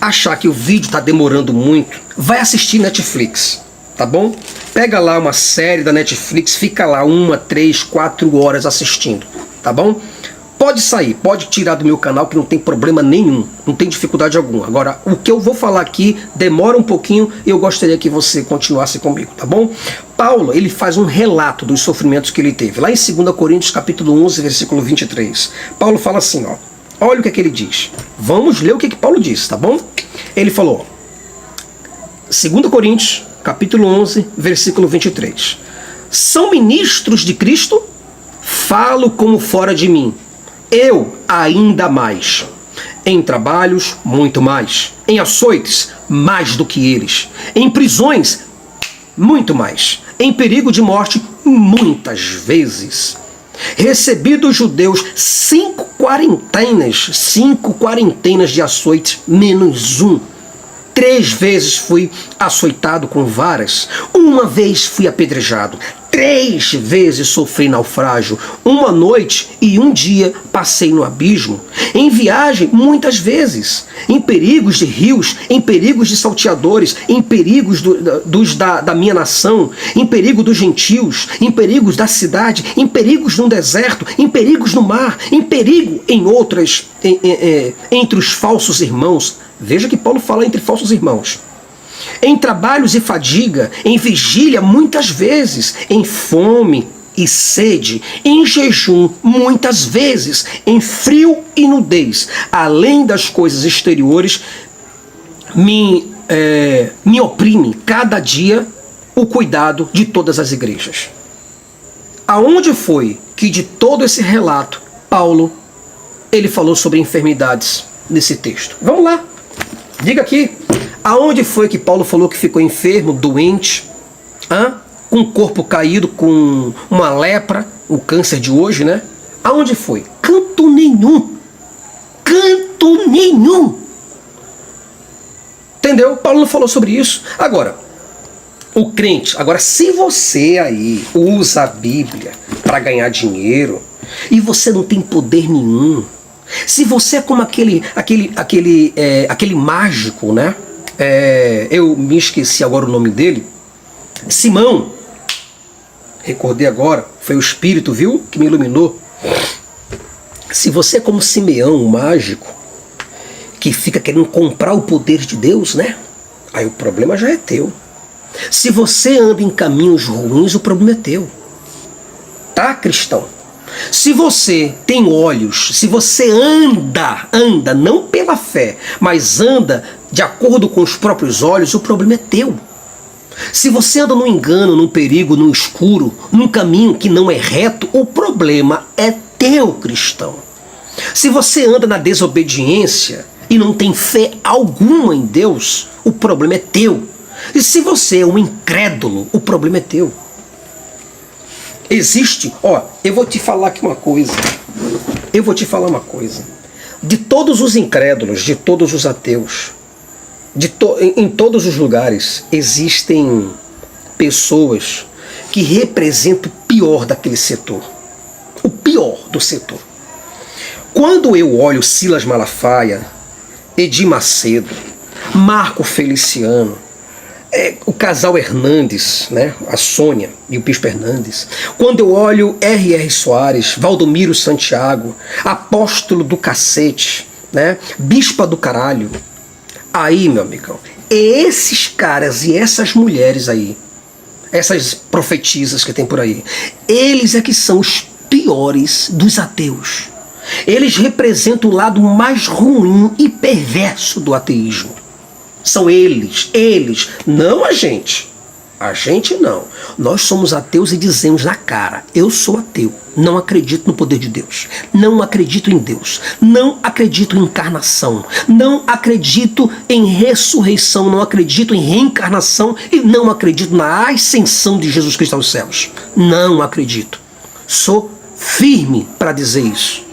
achar que o vídeo está demorando muito, vai assistir Netflix, tá bom? Pega lá uma série da Netflix, fica lá 1, 3, 4 horas assistindo, tá bom? Pode sair, pode tirar do meu canal que não tem problema nenhum, não tem dificuldade alguma. Agora, o que eu vou falar aqui demora um pouquinho e eu gostaria que você continuasse comigo, tá bom? Paulo, ele faz um relato dos sofrimentos que ele teve. Lá em 2 Coríntios capítulo 11, versículo 23. Paulo fala assim, Olha o que ele diz. Vamos ler o que Paulo disse, tá bom? Ele falou, 2 Coríntios, capítulo 11, versículo 23. São ministros de Cristo? Falo como fora de mim. Eu ainda mais. Em trabalhos, muito mais. Em açoites, mais do que eles. Em prisões, muito mais. Em perigo de morte, muitas vezes. Recebi dos judeus 5 quarentenas de açoites, menos um. 3 vezes fui açoitado com varas. 1 vez fui apedrejado. 3 vezes sofri naufrágio. 1 noite e 1 dia passei no abismo. Em viagem, muitas vezes. Em perigos de rios, em perigos de salteadores, em perigos da minha nação, em perigo dos gentios, em perigos da cidade, em perigos no deserto, em perigos no mar, em perigo entre os falsos irmãos. Veja que Paulo fala entre falsos irmãos. Em trabalhos e fadiga, em vigília muitas vezes, em fome e sede, em jejum muitas vezes, em frio e nudez. Além das coisas exteriores, me oprime cada dia o cuidado de todas as igrejas. Aonde foi que de todo esse relato, Paulo, ele falou sobre enfermidades nesse texto? Vamos lá. Diga aqui, aonde foi que Paulo falou que ficou enfermo, doente, com o corpo caído, com uma lepra, o câncer de hoje, né? Aonde foi? Canto nenhum. Canto nenhum. Entendeu? Paulo não falou sobre isso. Agora, o crente, se você aí usa a Bíblia para ganhar dinheiro e você não tem poder nenhum, se você é como aquele mágico, né? Eu me esqueci agora o nome dele. Simão. Recordei agora. Foi o Espírito, viu? Que me iluminou. Se você é como Simeão, o mágico, que fica querendo comprar o poder de Deus, né? Aí o problema já é teu. Se você anda em caminhos ruins, o problema é teu. Tá, cristão? Se você tem olhos, se você anda não pela fé, mas anda de acordo com os próprios olhos, o problema é teu. Se você anda no engano, num perigo, num escuro, num caminho que não é reto, o problema é teu, cristão. Se você anda na desobediência e não tem fé alguma em Deus, o problema é teu. E se você é um incrédulo, o problema é teu. Existe, eu vou te falar aqui uma coisa. De todos os incrédulos, de todos os ateus, em todos os lugares, existem pessoas que representam o pior daquele setor. O pior do setor. Quando eu olho Silas Malafaia, Edir Macedo, Marco Feliciano, o casal Hernandes, né? A Sônia e o Bispo Hernandes. Quando eu olho R.R. Soares, Valdomiro Santiago, Apóstolo do Cacete, né? Bispa do Caralho. Aí, meu amigão, esses caras e essas mulheres aí, essas profetisas que tem por aí, eles é que são os piores dos ateus. Eles representam o lado mais ruim e perverso do ateísmo. São eles, não a gente. A gente não. Nós somos ateus e dizemos na cara, eu sou ateu, não acredito no poder de Deus, não acredito em Deus, não acredito em encarnação, não acredito em ressurreição, não acredito em reencarnação e não acredito na ascensão de Jesus Cristo aos céus. Não acredito. Sou firme para dizer isso.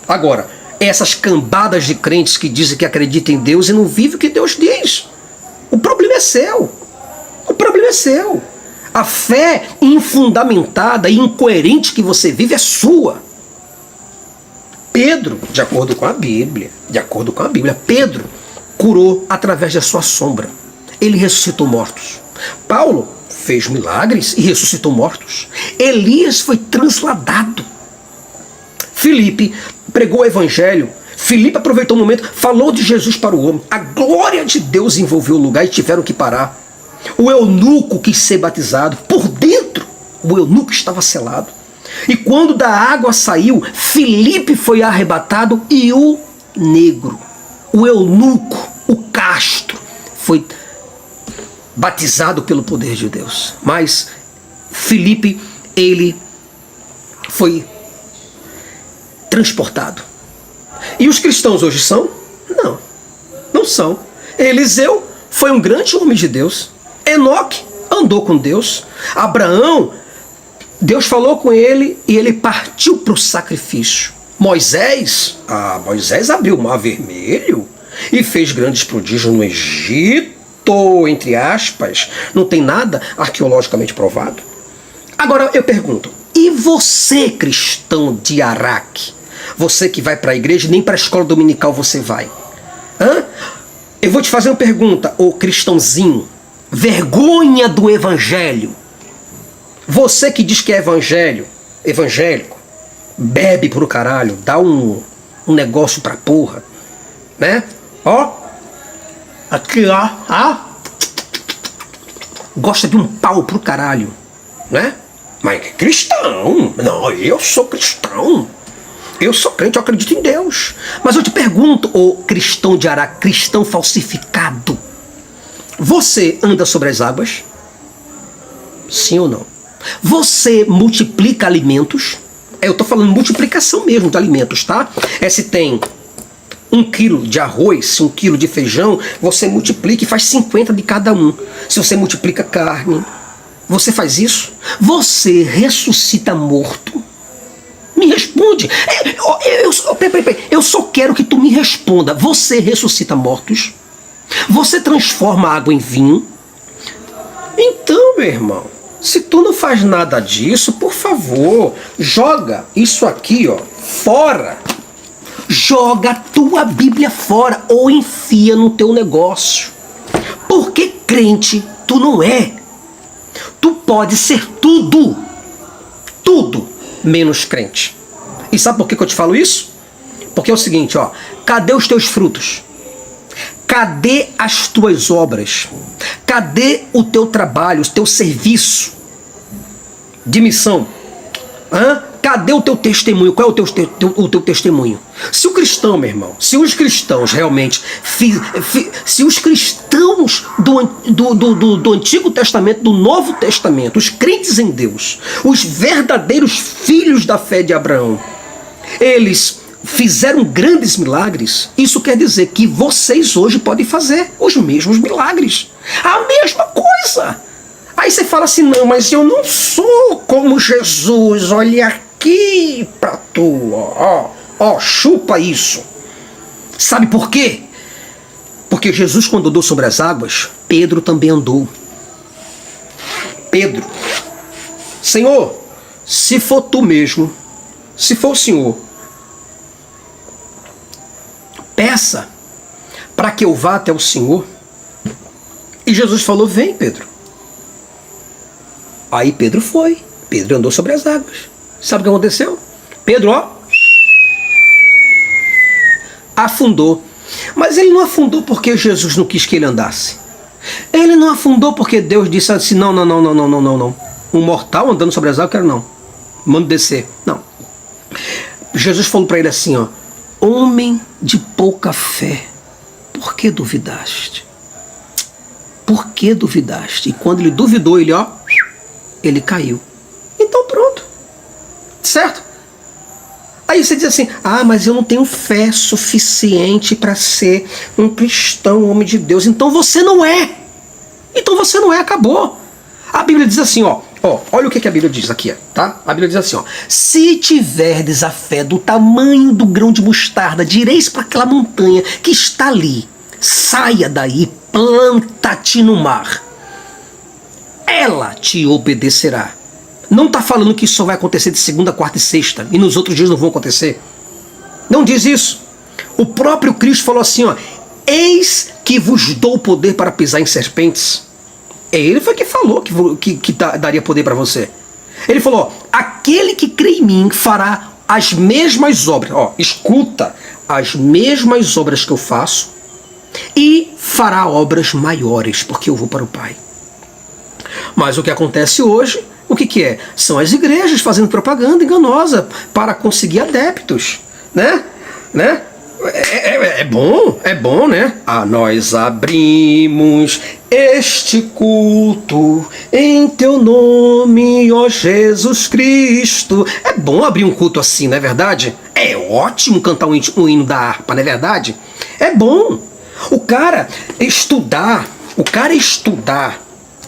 Agora, essas cambadas de crentes que dizem que acreditam em Deus e não vivem o que Deus diz. O problema é seu. O problema é seu. A fé infundamentada e incoerente que você vive é sua. Pedro, de acordo com a Bíblia, Pedro curou através da sua sombra. Ele ressuscitou mortos. Paulo fez milagres e ressuscitou mortos. Elias foi transladado. Filipe pregou o evangelho. Filipe aproveitou o momento, falou de Jesus para o homem. A glória de Deus envolveu o lugar e tiveram que parar. O eunuco quis ser batizado. Por dentro, o eunuco estava selado. E quando da água saiu, Filipe foi arrebatado e o negro, o eunuco, o castro, foi batizado pelo poder de Deus. Mas Filipe, ele foi transportado. E os cristãos hoje são? Não, não são. Eliseu foi um grande homem de Deus. Enoque andou com Deus. Abraão, Deus falou com ele e ele partiu para o sacrifício. Moisés abriu o Mar Vermelho e fez grandes prodígios no Egito, entre aspas. Não tem nada arqueologicamente provado. Agora eu pergunto, e você, cristão de Araque? Você que vai para a igreja, nem para a escola dominical você vai. Eu vou te fazer uma pergunta, ô cristãozinho. Vergonha do evangelho. Você que diz que é evangélico, bebe pro caralho, dá um negócio pra porra, né? Ó, aqui ó, gosta de um pau pro caralho, né? Mas é cristão. Não, eu sou cristão. Eu sou crente, eu acredito em Deus. Mas eu te pergunto, ô cristão de Araque, cristão falsificado, você anda sobre as águas? Sim ou não? Você multiplica alimentos? Eu estou falando multiplicação mesmo de alimentos, tá? Se tem 1 quilo de arroz, 1 quilo de feijão, você multiplica e faz 50 de cada um. Se você multiplica carne, você faz isso? Você ressuscita morto? Me responde. Eu só quero que tu me responda. Você ressuscita mortos? Você transforma água em vinho? Então, meu irmão, se tu não faz nada disso, por favor, joga isso aqui, ó, fora. Joga a tua Bíblia fora ou enfia no teu negócio. Porque crente tu não é. Tu pode ser tudo. Tudo menos crente. E sabe por que eu te falo isso? Porque é o seguinte, ó, cadê os teus frutos? Cadê as tuas obras? Cadê o teu trabalho, o teu serviço de missão? Cadê o teu testemunho? Qual é o teu testemunho? Se o cristão, meu irmão, se os cristãos realmente, se os cristãos do Antigo Testamento, do Novo Testamento, os crentes em Deus, os verdadeiros filhos da fé de Abraão, eles fizeram grandes milagres, isso quer dizer que vocês hoje podem fazer os mesmos milagres. A mesma coisa. Aí você fala assim, não, mas eu não sou como Jesus, olha aqui pra tu, ó, chupa isso. Sabe por quê? Porque Jesus, quando andou sobre as águas, Pedro também andou. Pedro, Senhor, se for tu mesmo, se for o Senhor, peça para que eu vá até o Senhor. E Jesus falou, vem, Pedro. Aí Pedro foi. Pedro andou sobre as águas. Sabe o que aconteceu? Pedro, ó, afundou. Mas ele não afundou porque Jesus não quis que ele andasse. Ele não afundou porque Deus disse assim, não. Um mortal andando sobre as águas, quero não. Manda descer. Não. Jesus falou para ele assim, ó, homem de pouca fé, por que duvidaste? Por que duvidaste? E quando ele duvidou, ele caiu. Então pronto. Certo? Aí você diz assim, mas eu não tenho fé suficiente para ser um cristão, um homem de Deus. Então você não é. Acabou. A Bíblia diz assim, olha o que a Bíblia diz aqui, tá? A Bíblia diz assim, se tiverdes a fé do tamanho do grão de mostarda, direis para aquela montanha que está ali, saia daí, planta-te no mar, ela te obedecerá. Não está falando que isso só vai acontecer de segunda, quarta e sexta, e nos outros dias não vão acontecer. Não diz isso. O próprio Cristo falou assim, eis que vos dou poder para pisar em serpentes. Ele foi que falou que daria poder para você. Ele falou, aquele que crê em mim fará as mesmas obras. Escuta, as mesmas obras que eu faço e fará obras maiores, porque eu vou para o Pai. Mas o que acontece hoje, o que é? São as igrejas fazendo propaganda enganosa para conseguir adeptos, né? É bom, né? Nós abrimos este culto em teu nome, ó Jesus Cristo. É bom abrir um culto assim, não é verdade? É ótimo cantar um hino da harpa, não é verdade? É bom. O cara estudar,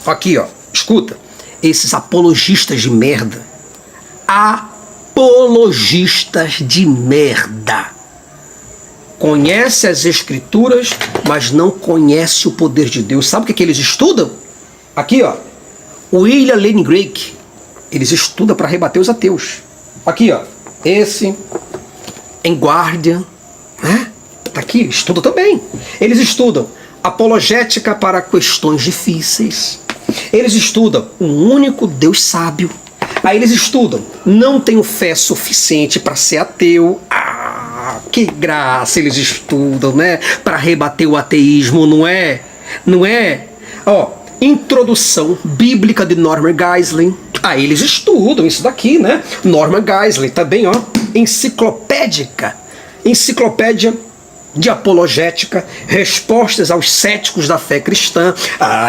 aqui ó, escuta, esses apologistas de merda, conhece as escrituras, mas não conhece o poder de Deus. Sabe o que eles estudam? Aqui ó, William Lane Craig, eles estudam para rebater os ateus. Aqui ó, esse em Guardian, né? Tá aqui, estuda também. Eles estudam apologética para questões difíceis. Eles estudam um único Deus sábio. Aí eles estudam, não tenho fé suficiente para ser ateu. Que graça, eles estudam, né? Para rebater o ateísmo, não é? Não é? Ó, introdução bíblica de Norman Geisler. Aí eles estudam isso daqui, né? Norman Geisler também, ó, enciclopédia de apologética, respostas aos céticos da fé cristã.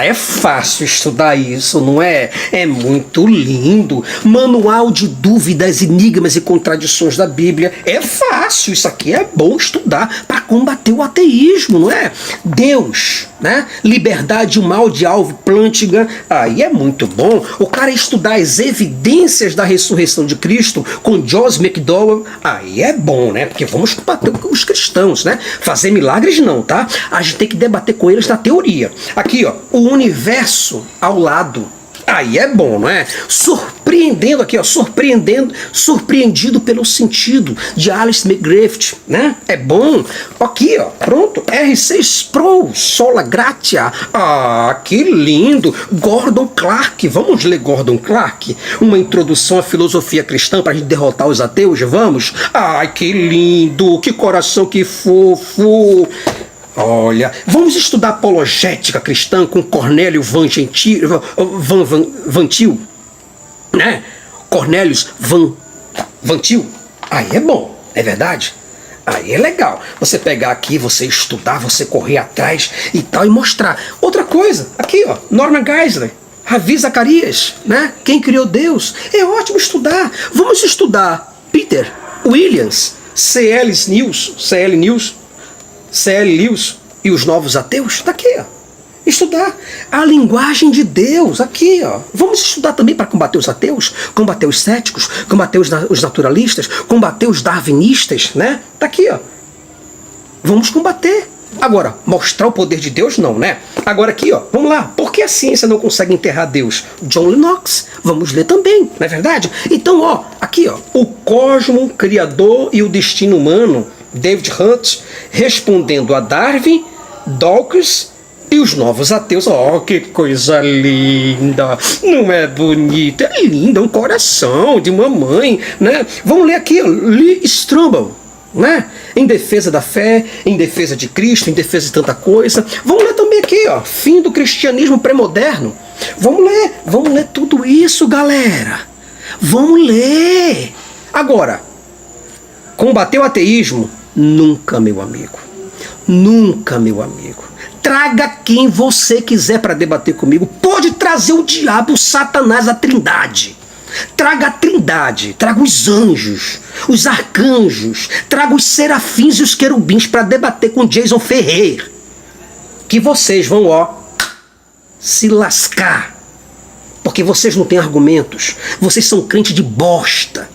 É fácil estudar isso, não é? É muito lindo. Manual de dúvidas, enigmas e contradições da Bíblia. É fácil, isso aqui é bom estudar para combater o ateísmo, não é? Deus, né? Liberdade, o mal de Alvo Plantinga. Aí é muito bom. O cara estudar as evidências da ressurreição de Cristo com Joseph McDowell. Aí é bom, né? Porque vamos combater os cristãos, né? Fazer milagres não, tá? A gente tem que debater com eles na teoria. Aqui, ó, o universo ao lado. Aí é bom, não é? Surpreendendo aqui, ó, surpreendido pelo sentido de Alice McGrath, né? É bom. Aqui, ó, pronto, R6 Pro, Sola Gratia. Que lindo. Gordon Clark, vamos ler Gordon Clark? Uma introdução à filosofia cristã para a gente derrotar os ateus, vamos? Que lindo, que coração, que fofo. Olha, vamos estudar apologética cristã com Cornélio Van Til, né? Cornélius Van Til. Aí é bom, é verdade? Aí é legal. Você pegar aqui, você estudar, você correr atrás e tal e mostrar. Outra coisa, aqui ó, Norman Geisler, Ravi Zacarias, né? Quem criou Deus? É ótimo estudar. Vamos estudar Peter Williams, C.L. Lewis e os novos ateus, tá aqui, ó. Estudar a linguagem de Deus, aqui, ó. Vamos estudar também para combater os ateus, combater os céticos, combater os naturalistas, combater os darwinistas, né? Tá aqui, ó. Vamos combater. Agora, mostrar o poder de Deus, não, né? Agora aqui, ó, vamos lá. Por que a ciência não consegue enterrar Deus? John Lennox. Vamos ler também, não é verdade? Então, ó, aqui, ó, o cosmo, criador e o destino humano, David Hunt, respondendo a Darwin, Dawkins e os novos ateus. Que coisa linda! Não é bonito? É lindo, é um coração de mamãe, né? Vamos ler aqui, ó, Lee Strobel, né? Em defesa da fé, em defesa de Cristo, em defesa de tanta coisa. Vamos ler também aqui, ó, fim do cristianismo pré-moderno. Vamos ler tudo isso, galera. Vamos ler. Agora, combater o ateísmo? Nunca, meu amigo. Nunca, meu amigo. Traga quem você quiser para debater comigo. Pode trazer o diabo, o Satanás, a Trindade. Traga a Trindade, traga os anjos, os arcanjos, traga os serafins e os querubins para debater com Jason Ferreira. Que vocês vão, ó, se lascar. Porque vocês não têm argumentos. Vocês são crentes de bosta.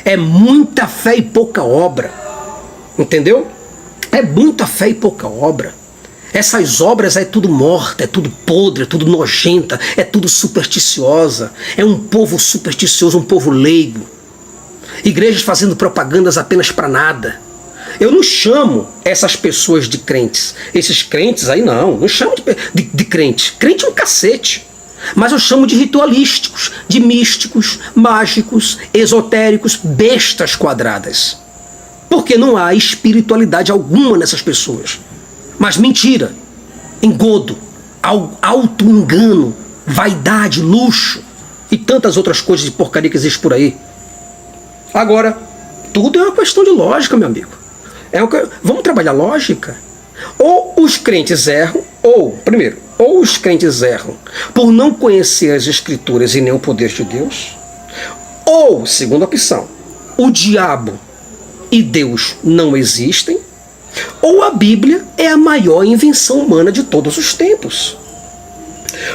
É muita fé e pouca obra. Entendeu? É muita fé e pouca obra. Essas obras é tudo morta, é tudo podre, é tudo nojenta, é tudo supersticiosa. É um povo supersticioso, um povo leigo. Igrejas fazendo propagandas apenas para nada. Eu não chamo essas pessoas de crentes. Esses crentes aí não chamo de crente. Crente é um cacete. Mas eu chamo de ritualísticos, de místicos, mágicos, esotéricos, bestas quadradas. Porque não há espiritualidade alguma nessas pessoas. Mas mentira, engodo, auto-engano, vaidade, luxo e tantas outras coisas de porcaria que existem por aí. Agora, tudo é uma questão de lógica, meu amigo. Vamos trabalhar lógica? Ou os crentes erram, ou os crentes erram por não conhecer as Escrituras e nem o poder de Deus, ou, segunda opção, o diabo e Deus não existem, ou a Bíblia é a maior invenção humana de todos os tempos.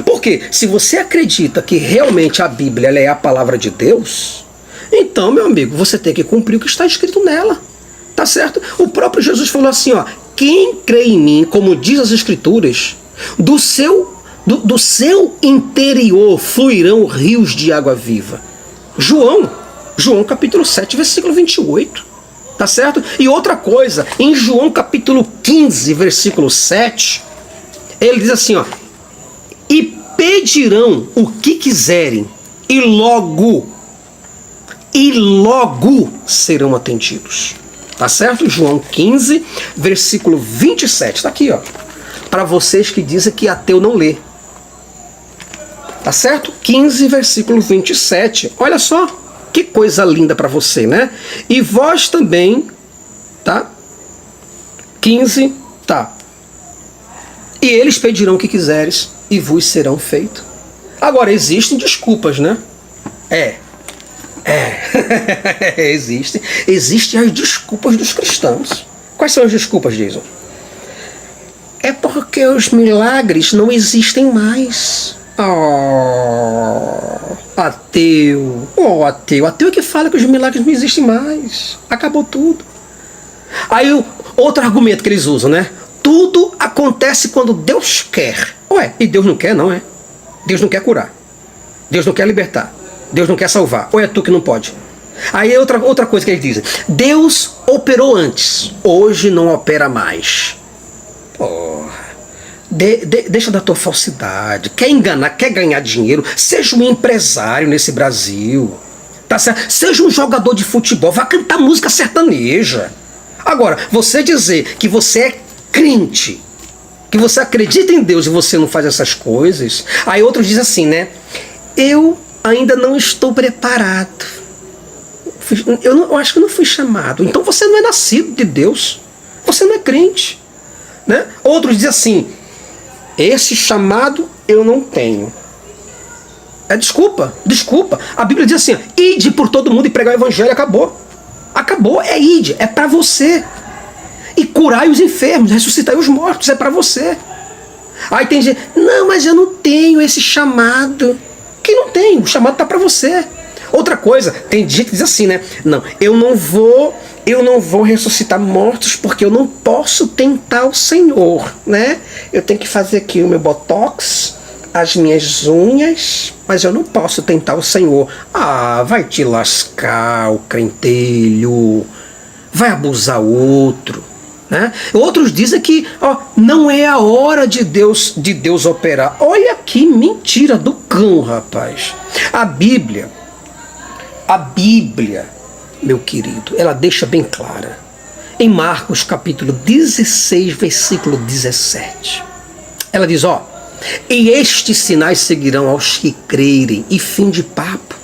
Porque se você acredita que realmente a Bíblia ela é a palavra de Deus, então, meu amigo, você tem que cumprir o que está escrito nela. Tá certo? O próprio Jesus falou assim, ó, quem crê em mim, como diz as Escrituras, do seu interior fluirão rios de água viva. João capítulo 7, versículo 28. Tá certo? E outra coisa, em João capítulo 15, versículo 7, ele diz assim, ó, e pedirão o que quiserem, e logo serão atendidos. Tá certo? João 15, versículo 27. Tá aqui, ó. Para vocês que dizem que ateu não lê. Tá certo? 15, versículo 27. Olha só. Que coisa linda para você, né? E vós também, tá? 15, tá. E eles pedirão o que quiseres e vos serão feito. Agora, existem desculpas, né? Existem as desculpas dos cristãos. Quais são as desculpas, Jason? É porque os milagres não existem mais. Ateu é que fala que os milagres não existem mais. Acabou tudo. Aí outro argumento que eles usam, né? Tudo acontece quando Deus quer. Ué, e Deus não quer, não é? Deus não quer curar. Deus não quer libertar. Deus não quer salvar. Ou é tu que não pode? Aí é outra coisa que eles dizem. Deus operou antes. Hoje não opera mais. Porra. Deixa da tua falsidade. Quer enganar, quer ganhar dinheiro? Seja um empresário nesse Brasil. Tá certo? Seja um jogador de futebol. Vá cantar música sertaneja. Agora, você dizer que você é crente, que você acredita em Deus e você não faz essas coisas. Aí outros dizem assim, né? Eu ainda não estou preparado. Eu acho que não fui chamado. Então você não é nascido de Deus. Você não é crente. Né? Outros dizem assim, esse chamado eu não tenho. Desculpa. A Bíblia diz assim, ide por todo mundo e pregar o evangelho, acabou. Acabou, é ide, é para você. E curai os enfermos, ressuscitai os mortos, é para você. Aí tem gente, não, mas eu não tenho esse chamado. Que não tem, o chamado está para você. Outra coisa, tem gente que diz assim, né? Não, eu não vou ressuscitar mortos porque eu não posso tentar o Senhor, né? Eu tenho que fazer aqui o meu botox, as minhas unhas, mas eu não posso tentar o Senhor. Vai te lascar, o crentelho. Vai abusar outro, né? Outros dizem que não é a hora de Deus operar. Olha que mentira do cão, rapaz. A Bíblia, meu querido, ela deixa bem clara. Em Marcos capítulo 16, versículo 17. Ela diz, e estes sinais seguirão aos que crerem. E fim de papo.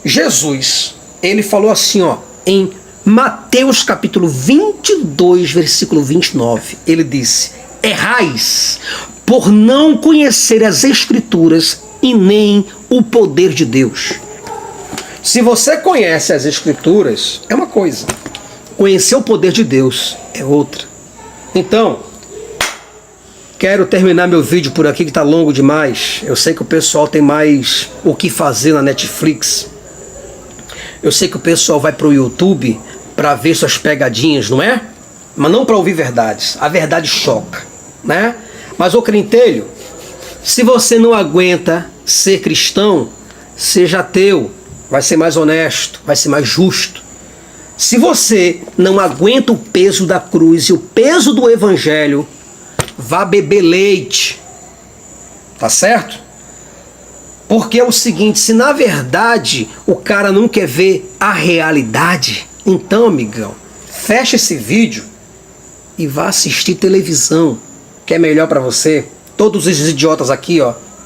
Jesus, ele falou assim, em Mateus capítulo 22, versículo 29. Ele disse, errais por não conhecer as Escrituras e nem o poder de Deus. Se você conhece as Escrituras, é uma coisa. Conhecer o poder de Deus é outra. Então, quero terminar meu vídeo por aqui, que está longo demais. Eu sei que o pessoal tem mais o que fazer na Netflix. Eu sei que o pessoal vai para o YouTube para ver suas pegadinhas, não é? Mas não para ouvir verdades. A verdade choca, né? Mas, ô crentelho, se você não aguenta ser cristão, seja ateu. Vai ser mais honesto, vai ser mais justo. Se você não aguenta o peso da cruz e o peso do evangelho, vá beber leite. Tá certo? Porque é o seguinte, se na verdade o cara não quer ver a realidade, então, amigão, fecha esse vídeo e vá assistir televisão, que é melhor para você. Todos esses idiotas aqui,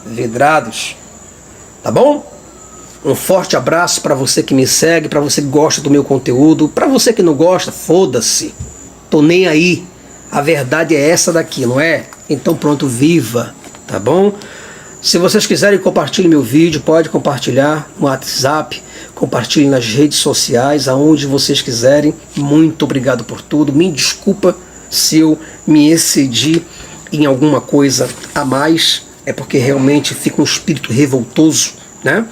vidrados. Tá bom? Um forte abraço para você que me segue, para você que gosta do meu conteúdo. Para você que não gosta, foda-se. Tô nem aí. A verdade é essa daqui, não é? Então pronto, viva, tá bom? Se vocês quiserem, compartilhe meu vídeo, pode compartilhar no WhatsApp, compartilhe nas redes sociais, aonde vocês quiserem. Muito obrigado por tudo. Me desculpa se eu me excedi em alguma coisa a mais, é porque realmente fica um espírito revoltoso, né?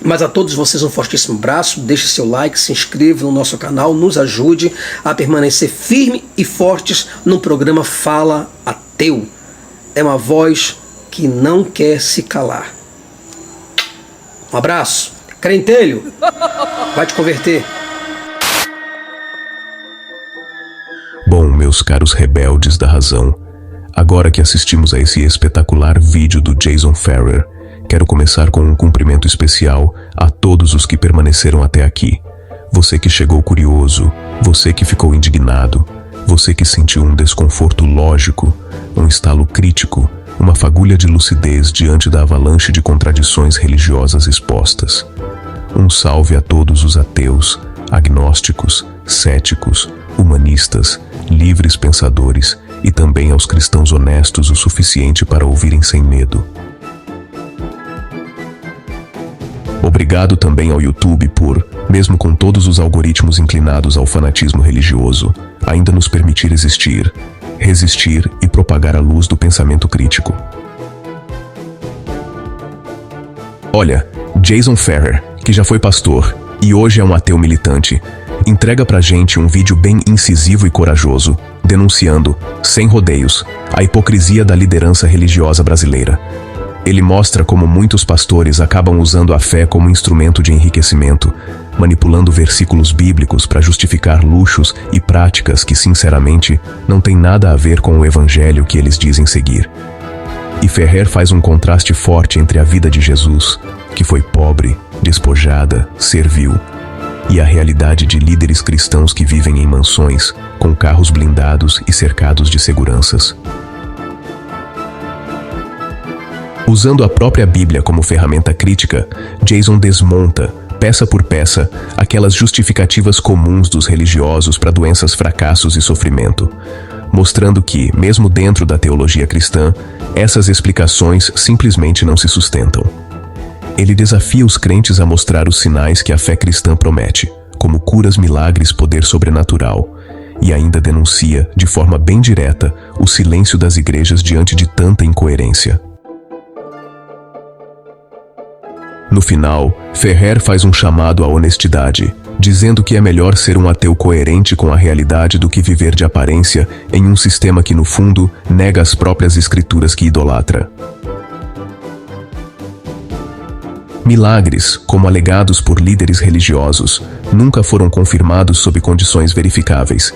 Mas a todos vocês um fortíssimo abraço, deixe seu like, se inscreva no nosso canal, nos ajude a permanecer firme e fortes no programa Fala Ateu. É uma voz que não quer se calar. Um abraço. Crentelho, vai te converter. Bom, meus caros rebeldes da razão, agora que assistimos a esse espetacular vídeo do Jason Ferrer, quero começar com um cumprimento especial a todos os que permaneceram até aqui. Você que chegou curioso, você que ficou indignado, você que sentiu um desconforto lógico, um estalo crítico, uma fagulha de lucidez diante da avalanche de contradições religiosas expostas. Um salve a todos os ateus, agnósticos, céticos, humanistas, livres pensadores e também aos cristãos honestos o suficiente para ouvirem sem medo. Obrigado também ao YouTube por, mesmo com todos os algoritmos inclinados ao fanatismo religioso, ainda nos permitir existir, resistir e propagar a luz do pensamento crítico. Olha, Jason Ferrer, que já foi pastor e hoje é um ateu militante, entrega pra gente um vídeo bem incisivo e corajoso, denunciando, sem rodeios, a hipocrisia da liderança religiosa brasileira. Ele mostra como muitos pastores acabam usando a fé como instrumento de enriquecimento, manipulando versículos bíblicos para justificar luxos e práticas que, sinceramente, não têm nada a ver com o evangelho que eles dizem seguir. E Ferrer faz um contraste forte entre a vida de Jesus, que foi pobre, despojada, servil, e a realidade de líderes cristãos que vivem em mansões, com carros blindados e cercados de seguranças. Usando a própria Bíblia como ferramenta crítica, Jason desmonta, peça por peça, aquelas justificativas comuns dos religiosos para doenças, fracassos e sofrimento, mostrando que, mesmo dentro da teologia cristã, essas explicações simplesmente não se sustentam. Ele desafia os crentes a mostrar os sinais que a fé cristã promete, como curas, milagres, poder sobrenatural, e ainda denuncia, de forma bem direta, o silêncio das igrejas diante de tanta incoerência. No final, Ferrer faz um chamado à honestidade, dizendo que é melhor ser um ateu coerente com a realidade do que viver de aparência em um sistema que, no fundo, nega as próprias escrituras que idolatra. Milagres, como alegados por líderes religiosos, nunca foram confirmados sob condições verificáveis.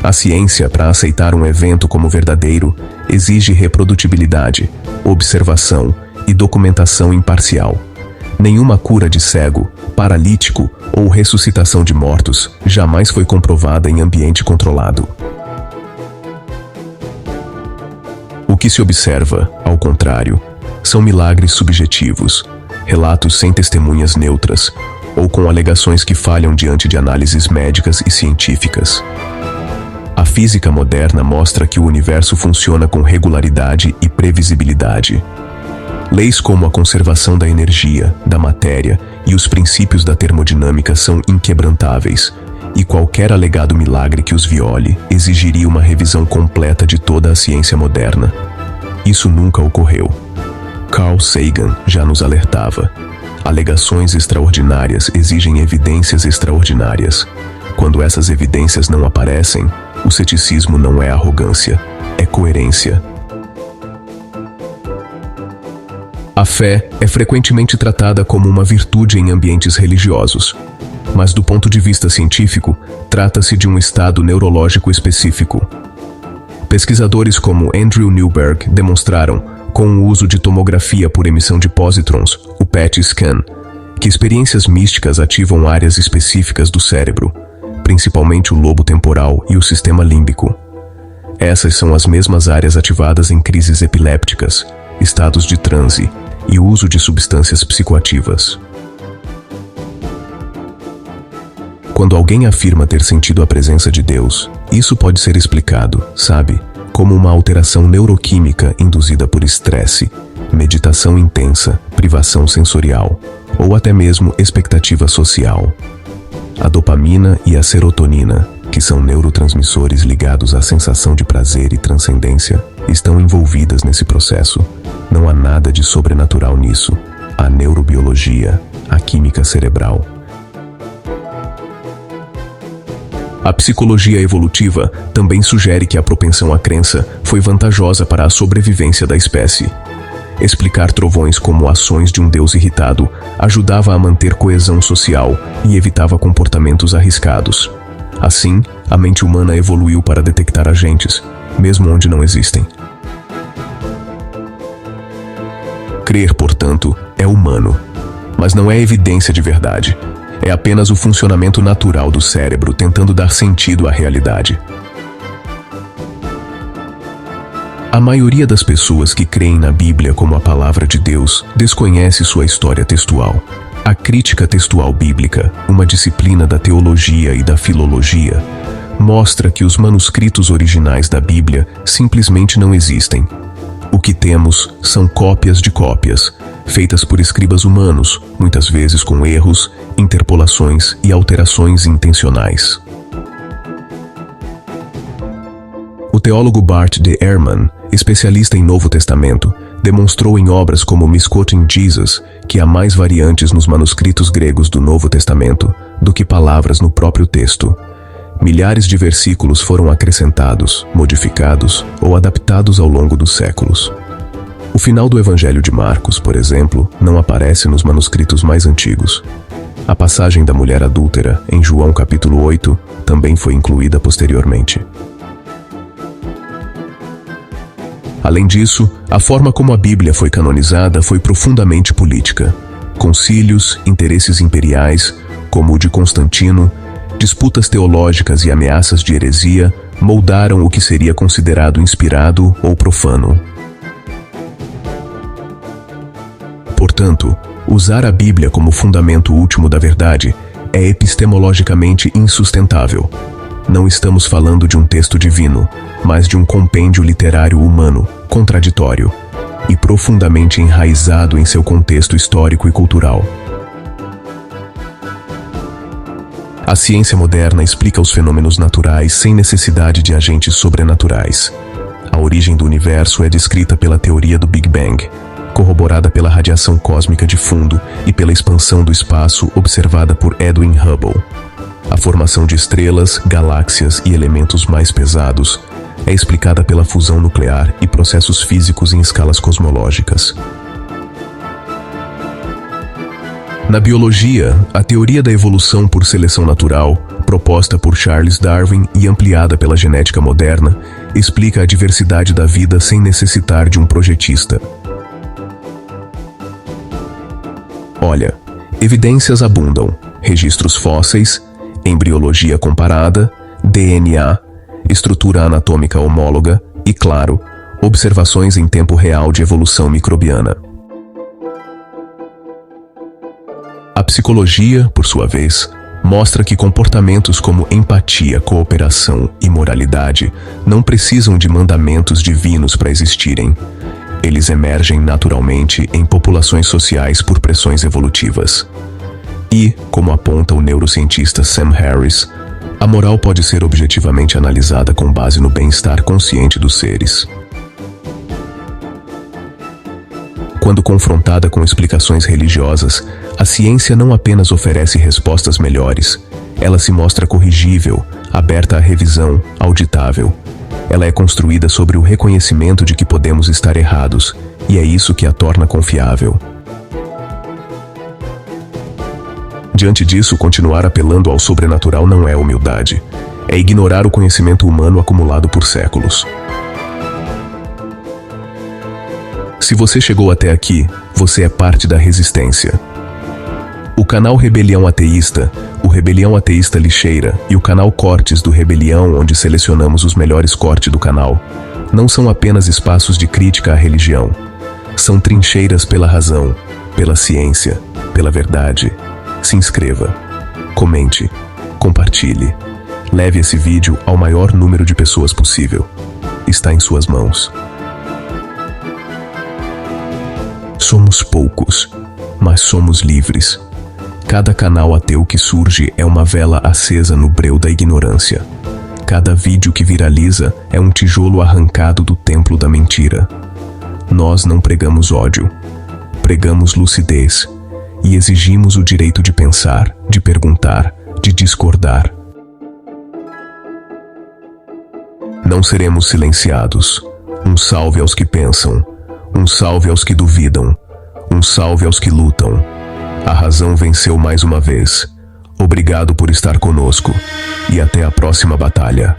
A ciência, para aceitar um evento como verdadeiro, exige reprodutibilidade, observação e documentação imparcial. Nenhuma cura de cego, paralítico ou ressuscitação de mortos jamais foi comprovada em ambiente controlado. O que se observa, ao contrário, são milagres subjetivos, relatos sem testemunhas neutras ou com alegações que falham diante de análises médicas e científicas. A física moderna mostra que o universo funciona com regularidade e previsibilidade. Leis como a conservação da energia, da matéria e os princípios da termodinâmica são inquebrantáveis, e qualquer alegado milagre que os viole exigiria uma revisão completa de toda a ciência moderna. Isso nunca ocorreu. Carl Sagan já nos alertava. Alegações extraordinárias exigem evidências extraordinárias. Quando essas evidências não aparecem, o ceticismo não é arrogância, é coerência. A fé é frequentemente tratada como uma virtude em ambientes religiosos, mas do ponto de vista científico, trata-se de um estado neurológico específico. Pesquisadores como Andrew Newberg demonstraram, com o uso de tomografia por emissão de pósitrons, o PET scan, que experiências místicas ativam áreas específicas do cérebro, principalmente o lobo temporal e o sistema límbico. Essas são as mesmas áreas ativadas em crises epilépticas, estados de transe e uso de substâncias psicoativas. Quando alguém afirma ter sentido a presença de Deus, isso pode ser explicado, sabe, como uma alteração neuroquímica induzida por estresse, meditação intensa, privação sensorial, ou até mesmo expectativa social. A dopamina e a serotonina, que são neurotransmissores ligados à sensação de prazer e transcendência, estão envolvidas nesse processo. Não há nada de sobrenatural nisso. A neurobiologia, a química cerebral. A psicologia evolutiva também sugere que a propensão à crença foi vantajosa para a sobrevivência da espécie. Explicar trovões como ações de um deus irritado ajudava a manter coesão social e evitava comportamentos arriscados. Assim, a mente humana evoluiu para detectar agentes, mesmo onde não existem. Crer, portanto, é humano, mas não é evidência de verdade. É apenas o funcionamento natural do cérebro tentando dar sentido à realidade. A maioria das pessoas que creem na Bíblia como a palavra de Deus desconhece sua história textual. A crítica textual bíblica, uma disciplina da teologia e da filologia, mostra que os manuscritos originais da Bíblia simplesmente não existem. O que temos são cópias de cópias, feitas por escribas humanos, muitas vezes com erros, interpolações e alterações intencionais. O teólogo Bart de Ehrman, especialista em Novo Testamento, demonstrou em obras como Misquoting Jesus que há mais variantes nos manuscritos gregos do Novo Testamento do que palavras no próprio texto. Milhares de versículos foram acrescentados, modificados ou adaptados ao longo dos séculos. O final do Evangelho de Marcos, por exemplo, não aparece nos manuscritos mais antigos. A passagem da mulher adúltera, em João capítulo 8, também foi incluída posteriormente. Além disso, a forma como a Bíblia foi canonizada foi profundamente política. Concílios, interesses imperiais, como o de Constantino, disputas teológicas e ameaças de heresia moldaram o que seria considerado inspirado ou profano. Portanto, usar a Bíblia como fundamento último da verdade é epistemologicamente insustentável. Não estamos falando de um texto divino, mas de um compêndio literário humano, contraditório e profundamente enraizado em seu contexto histórico e cultural. A ciência moderna explica os fenômenos naturais sem necessidade de agentes sobrenaturais. A origem do universo é descrita pela teoria do Big Bang, corroborada pela radiação cósmica de fundo e pela expansão do espaço observada por Edwin Hubble. A formação de estrelas, galáxias e elementos mais pesados é explicada pela fusão nuclear e processos físicos em escalas cosmológicas. Na biologia, a teoria da evolução por seleção natural, proposta por Charles Darwin e ampliada pela genética moderna, explica a diversidade da vida sem necessitar de um projetista. Olha, evidências abundam: registros fósseis, embriologia comparada, DNA, estrutura anatômica homóloga e, claro, observações em tempo real de evolução microbiana. A psicologia, por sua vez, mostra que comportamentos como empatia, cooperação e moralidade não precisam de mandamentos divinos para existirem. Eles emergem naturalmente em populações sociais por pressões evolutivas. E, como aponta o neurocientista Sam Harris, a moral pode ser objetivamente analisada com base no bem-estar consciente dos seres. Quando confrontada com explicações religiosas, a ciência não apenas oferece respostas melhores, ela se mostra corrigível, aberta à revisão, auditável. Ela é construída sobre o reconhecimento de que podemos estar errados, e é isso que a torna confiável. Diante disso, continuar apelando ao sobrenatural não é humildade. É ignorar o conhecimento humano acumulado por séculos. Se você chegou até aqui, você é parte da resistência. O canal Rebelião Ateísta, o Rebelião Ateísta Lixeira e o canal Cortes do Rebelião, onde selecionamos os melhores cortes do canal, não são apenas espaços de crítica à religião. São trincheiras pela razão, pela ciência, pela verdade. Se inscreva, comente Compartilhe. Leve esse vídeo ao maior número de pessoas possível. Está em suas mãos. Somos poucos, mas somos livres. Cada canal ateu que surge é uma vela acesa no breu da ignorância. Cada vídeo que viraliza é um tijolo arrancado do templo da mentira. Nós não pregamos ódio, pregamos lucidez e exigimos o direito de pensar, de perguntar, de discordar. Não seremos silenciados. Um salve aos que pensam, um salve aos que duvidam, um salve aos que lutam. A razão venceu mais uma vez. Obrigado por estar conosco e até a próxima batalha.